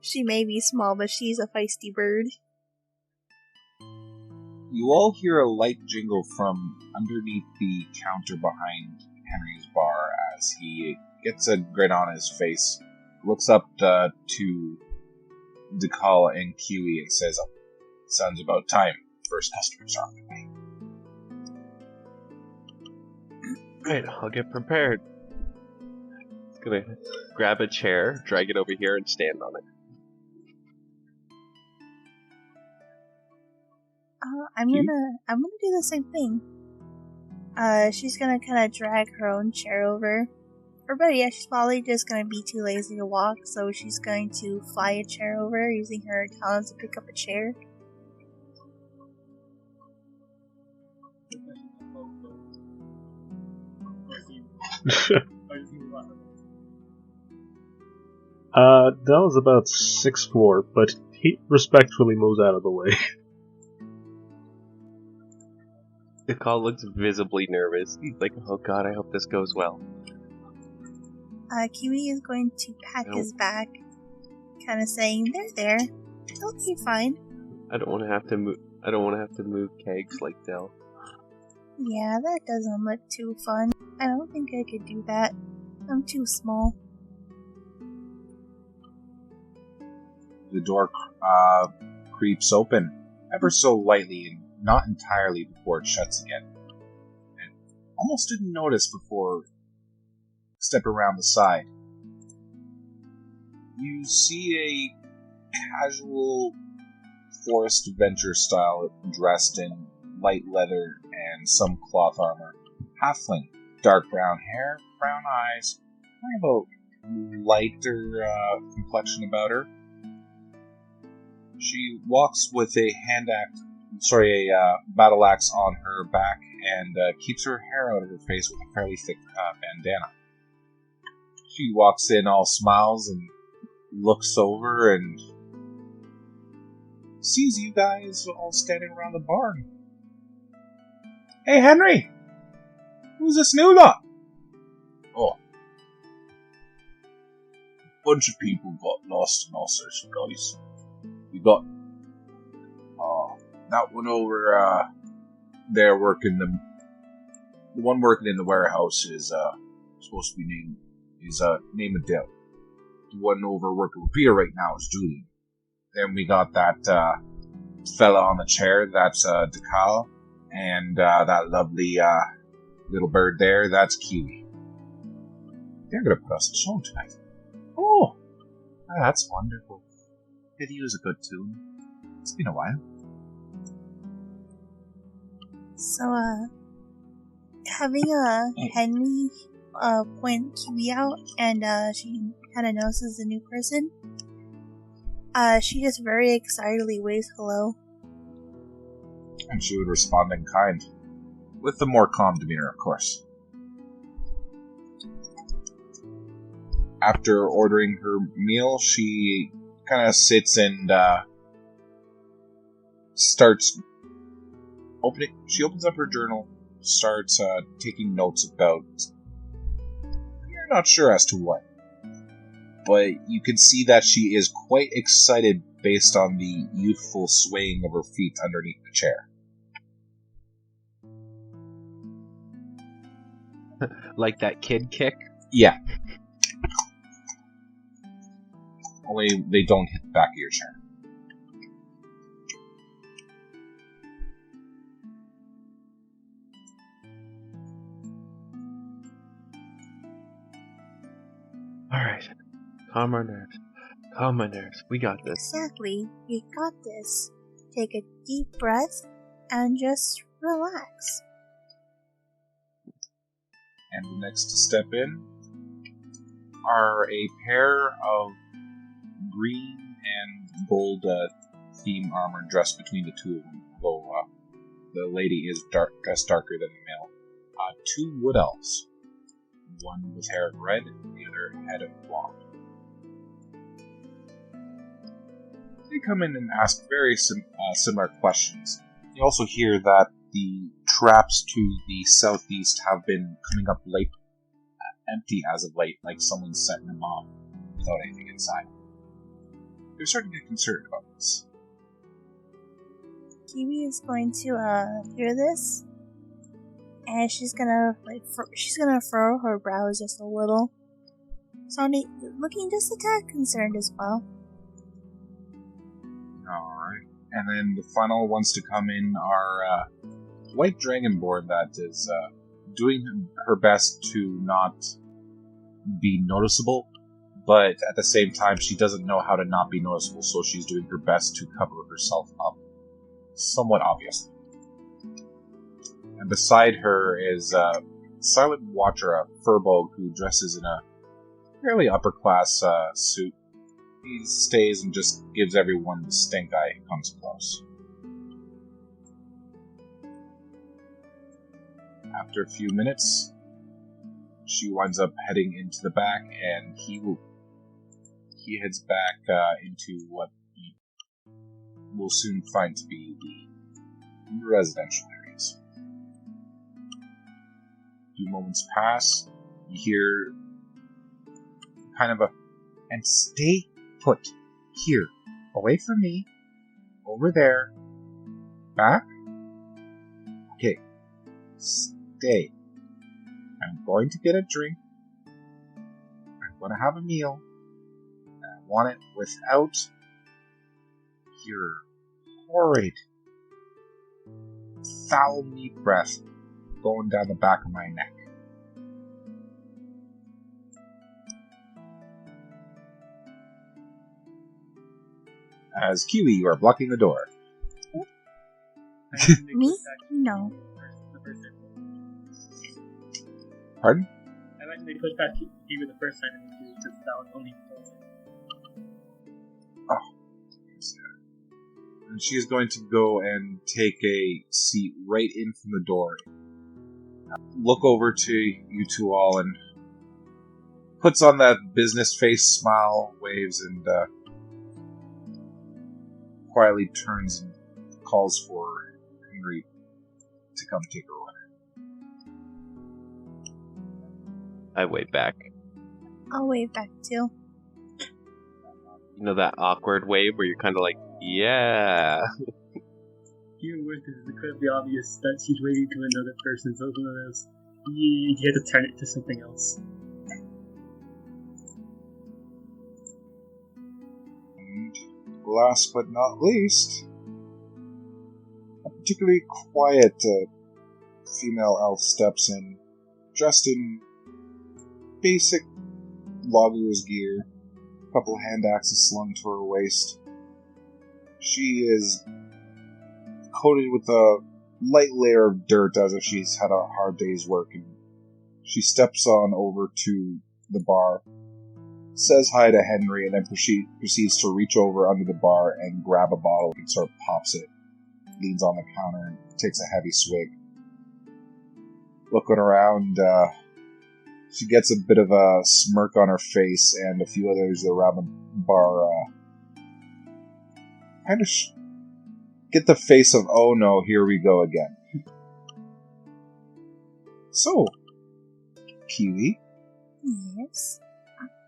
She may be small, but she's a feisty bird. You all hear a light jingle from underneath the counter behind Henry's bar as he gets a grin on his face, looks up to DeCall and Kiwi and says, "Sounds about time. First customers are on the way." Right, I'll get prepared. Gonna grab a chair, drag it over here, and stand on it. I'm gonna do the same thing. She's gonna kind of drag her own chair over. Or better yet, she's probably just gonna be too lazy to walk, so she's going to fly a chair over using her talons to pick up a chair. That was about 6'4", but he respectfully moves out of the way. DeCall looks visibly nervous. He's like, "Oh god, I hope this goes well." Kiwi is going to pat his back, kind of saying, "There, it'll be fine." I don't want to have to move. I don't want to have to move kegs like Dell. Yeah, that doesn't look too fun. I don't think I could do that. I'm too small. The door creeps open ever so lightly and not entirely before it shuts again. And almost didn't notice before step around the side. You see a casual forest adventure style dressed in light leather and some cloth armor. Halfling, dark brown hair, brown eyes, kind of a lighter complexion about her. She walks with a battle axe on her back and keeps her hair out of her face with a fairly thick bandana. She walks in all smiles and looks over and sees you guys all standing around the barn. Hey, Henry! Who's this new lot? Oh. A bunch of people got lost in all sorts of guys. We got that one over there working the one working in the warehouse is supposed to be named Adele. The one over working with Peter right now is Julian. Then we got that fella on the chair, that's Decal, and that lovely little bird there, that's Kiwi. They're gonna put us a show tonight. Oh, that's wonderful. Could use a good tune. It's been a while. So, having Henry point Kiwi out, and she kind of notices a new person. She just very excitedly waves hello. And she would respond in kind, with a more calm demeanor, of course. After ordering her meal, she kind of sits and starts opening. She opens up her journal, starts taking notes about. You're not sure as to what, but you can see that she is quite excited based on the youthful swaying of her feet underneath the chair. Like that kid kick? Yeah. Only they don't hit the back of your chair. Alright. Calm our nerves. Calm my nerves. We got this. Exactly. We got this. Take a deep breath and just relax. And the next to step in are a pair of green and gold theme armor dressed between the two of them, although the lady is dressed darker than the male. Two wood elves, one with hair of red, the other head of blonde. They come in and ask very similar questions. You also hear that the traps to the southeast have been coming up late, empty as of late, like someone's setting them off without anything inside. They're starting to get concerned about this. Kiwi is going to hear this, and she's gonna furrow her brows just a little, looking just a tad concerned as well. Alright. And then the final ones to come in are White Dragonborn that is doing her best to not be noticeable, but at the same time she doesn't know how to not be noticeable, so she's doing her best to cover herself up, somewhat obviously. And beside her is Silent Watcher, a Furbolg who dresses in a fairly upper-class suit. He stays and just gives everyone the stink eye who comes close. After a few minutes, she winds up heading into the back, and he heads back into what he will soon find to be the residential areas. A few moments pass, you hear kind of a, and stay put here, away from me, over there, back. Okay, stay. I'm going to get a drink. I'm going to have a meal. And I want it without your horrid, foul meat breath going down the back of my neck. As Kiwi, you are blocking the door. Me? No. Pardon? I imagine they pushed back Kiwi the first time because that was only. Oh. And she is going to go and take a seat right in from the door. Look over to you two all and puts on that business face smile, waves, and quietly turns and calls for Henry to come take her away. I wave back. I'll wave back too. You know that awkward wave where you're kind of like, yeah. Even worse, because it's incredibly obvious that she's waving to another person, so it's one of those, you have to turn it to something else. And last but not least, a particularly quiet female elf steps in, dressed in basic logger's gear, a couple hand axes slung to her waist. She is coated with a light layer of dirt as if she's had a hard day's work, and she steps on over to the bar, says hi to Henry, and then proceeds to reach over under the bar and grab a bottle and sort of pops it, leans on the counter and takes a heavy swig. Looking around, she gets a bit of a smirk on her face, and a few others around the bar kind of get the face of, oh no, here we go again. So, Kiwi. Yes.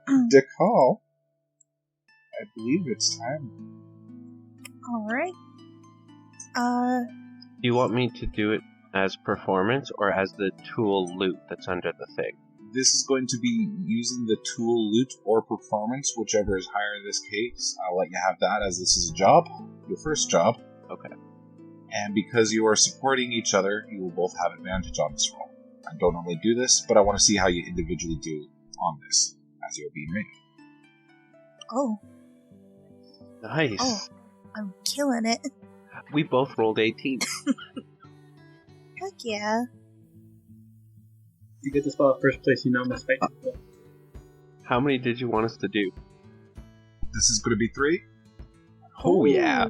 Dekal. I believe it's time. Alright. Do you want me to do it as performance or as the tool loot that's under the thing? This is going to be using the tool loot or performance, whichever is higher in this case. I'll let you have that as this is a job. Your first job. Okay. And because you are supporting each other, you will both have advantage on this roll. I don't normally do this, but I want to see how you individually do on this, as you're being made. Oh. Nice. Oh. I'm killing it. We both rolled 18. Heck yeah. You get the spot first place, you know, must fight. How many did you want us to do? This is going to be 3. Oh, yeah.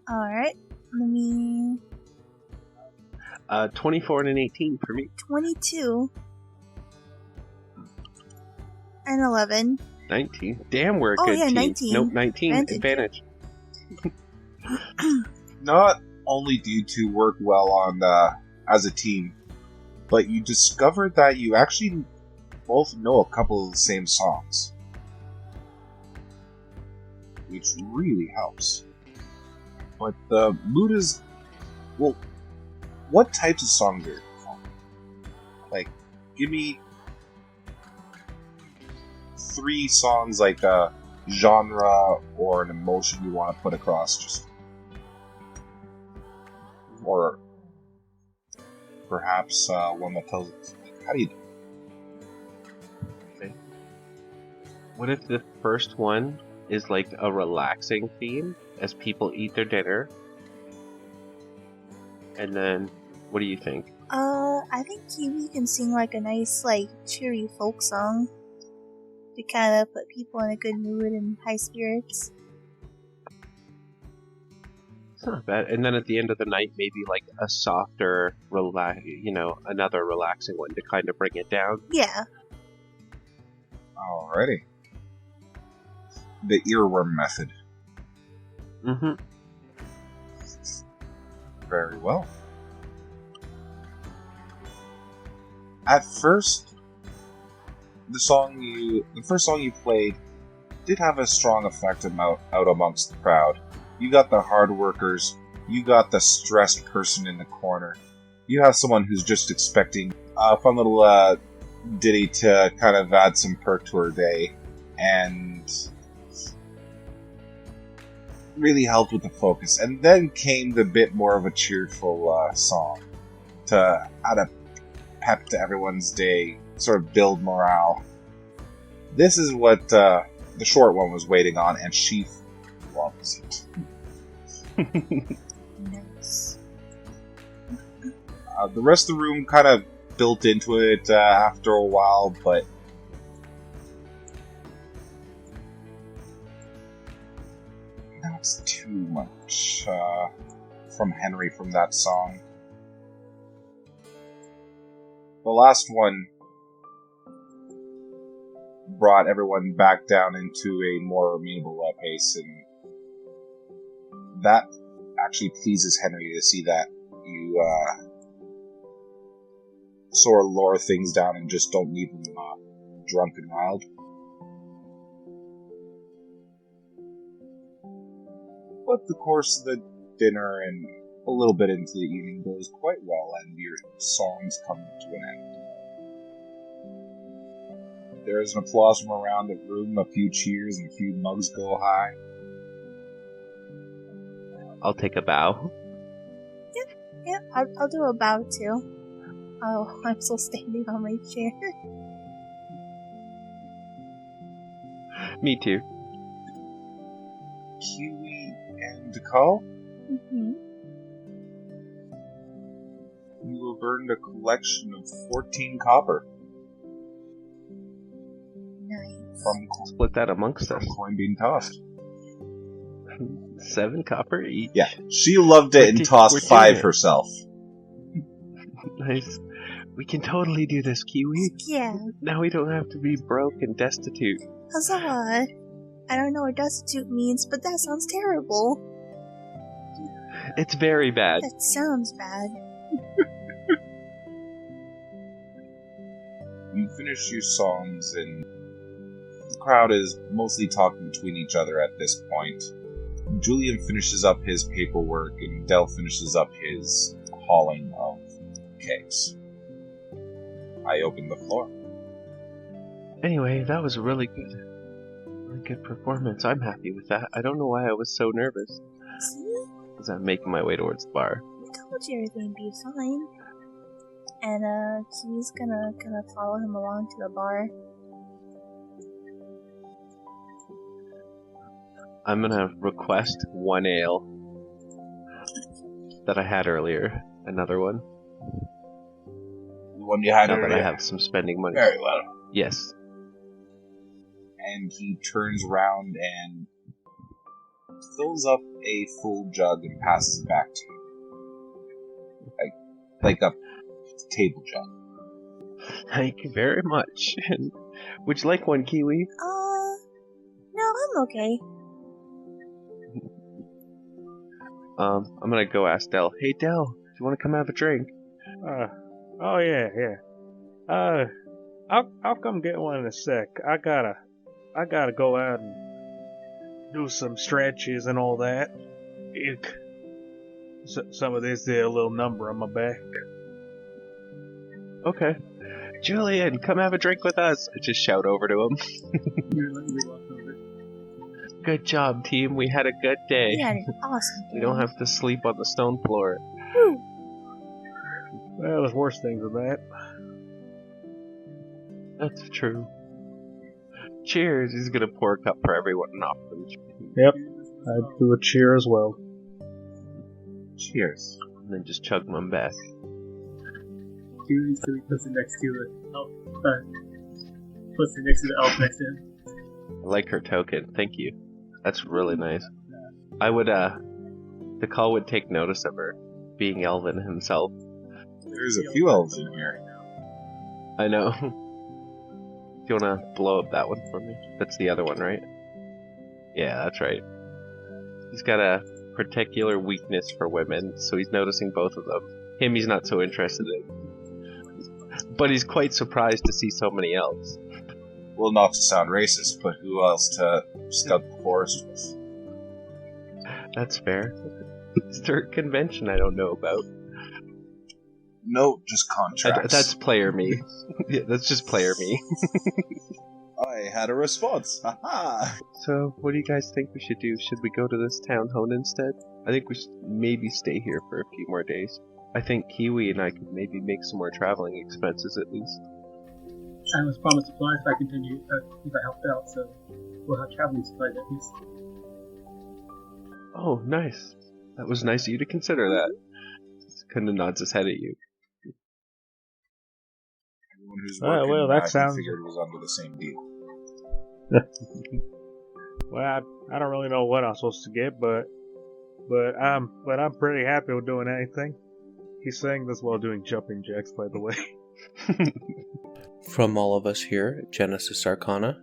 Alright. Let me... 24 and an 18 for me. 22. And 11. 19. Damn, we're a Oh, good yeah, team. 19. Nope, 19. Advantage. Not only do you two work well on as a team, but you discovered that you actually both know a couple of the same songs, which really helps. But the mood is, well, what types of songs are you performing? Like, give me 3 songs, like a genre or an emotion you want to put across, just, or perhaps one that tells us, how do you do? Okay. What if the first one is like a relaxing theme as people eat their dinner? And then, what do you think? I think Kiwi can sing like a nice, like, cheery folk song to kind of put people in a good mood and high spirits. It's not bad. And then at the end of the night, maybe like a softer, another relaxing one to kind of bring it down. Yeah. Alrighty. The earworm method. Mm-hmm. Very well. At first, the first song you played did have a strong effect out amongst the crowd. You got the hard workers, you got the stressed person in the corner, you have someone who's just expecting a fun little ditty to kind of add some perk to her day, and really helped with the focus. And then came the bit more of a cheerful song to add a pep to everyone's day, sort of build morale. This is what the short one was waiting on, and she loves it. Nice. The rest of the room kind of built into it after a while, but not ask too much from Henry from that song. The last one brought everyone back down into a more amenable pace, and that actually pleases Henry to see that you sort of lower things down and just don't leave them drunk and wild. But the course of the dinner and a little bit into the evening goes quite well, and your songs come to an end. There is an applause from around the room, a few cheers, and a few mugs go high. I'll take a bow. Yeah, I'll do a bow too. Oh, I'm still standing on my chair. Me too. Kiwi and Dakal, Mm-hmm. you have earned a collection of 14 copper Nice. from Split that amongst us. coin being tossed. 7 copper each. Yeah, she loved it and We're tossed doing 5 it. herself. Nice. We can totally do this, Kiwi. Yeah. Now we don't have to be broke and destitute. Huzzah! I don't know what destitute means, but that sounds terrible. It's very bad. That sounds bad. You finish your songs, and the crowd is mostly talking between each other at this point. Julian finishes up his paperwork, and Del finishes up his hauling of kegs. I open the floor. Anyway, that was a really good performance. I'm happy with that. I don't know why I was so nervous. See? As I'm making my way towards the bar. I told you everything would be fine. And, Kiwi's gonna follow him along to the bar. I'm gonna request 1 ale that I had earlier. Another one. The one you had Now that I earlier. have some spending money. Very well. Yes. And he turns around and fills up a full jug and passes it back to you. Like a table jug. Thank you very much. Would you like one, Kiwi? No, I'm okay. I'm gonna go ask Del. Hey, Del, do you want to come have a drink? Oh yeah. I'll come get one in a sec. I gotta go out and do some stretches and all that. Some of this there little number on my back. Okay. Julian, come have a drink with us. I just shout over to him. Good job, team. We had a good day. We had an awesome day. We don't have to sleep on the stone floor. Woo. Well, there's worse things than that. That's true. Cheers. He's gonna pour a cup for everyone and offer them. Yep. I'd do a cheer as well. Cheers. And then just chug one back. Kiwi's gonna be puts it next to the elf. Puts it next to the elf next to him. I like her token. Thank you. That's really nice. I would, the call would take notice of her, being Elvin himself. There's a few elves in here. I know. Do you wanna blow up that one for me? That's the other one, right? Yeah, that's right. He's got a particular weakness for women, so he's noticing both of them. Him he's not so interested in. But he's quite surprised to see so many elves. Well, not to sound racist, but who else to scout the forest with? That's fair. Is there a convention I don't know about? No, just contracts. That's player me. Yeah, that's just player me. I had a response. Haha. So, what do you guys think we should do? Should we go to this town hone instead? I think we should maybe stay here for a few more days. I think Kiwi and I could maybe make some more traveling expenses at least. I was promised supplies if I continue, if I helped out, so we'll have traveling supplies at least. Oh, nice. That was nice of you to consider that. Kind of nods his head at you. Everyone who's Ah, working, well, that I sounds- figured was under the same deal. Well, I don't really know what I'm supposed to get, but I'm pretty happy with doing anything. He's saying this while doing jumping jacks, by the way. From all of us here at Genesis Arcana,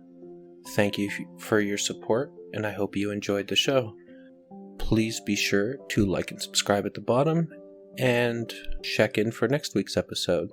thank you for your support, and I hope you enjoyed the show. Please be sure to like and subscribe at the bottom, and check in for next week's episode.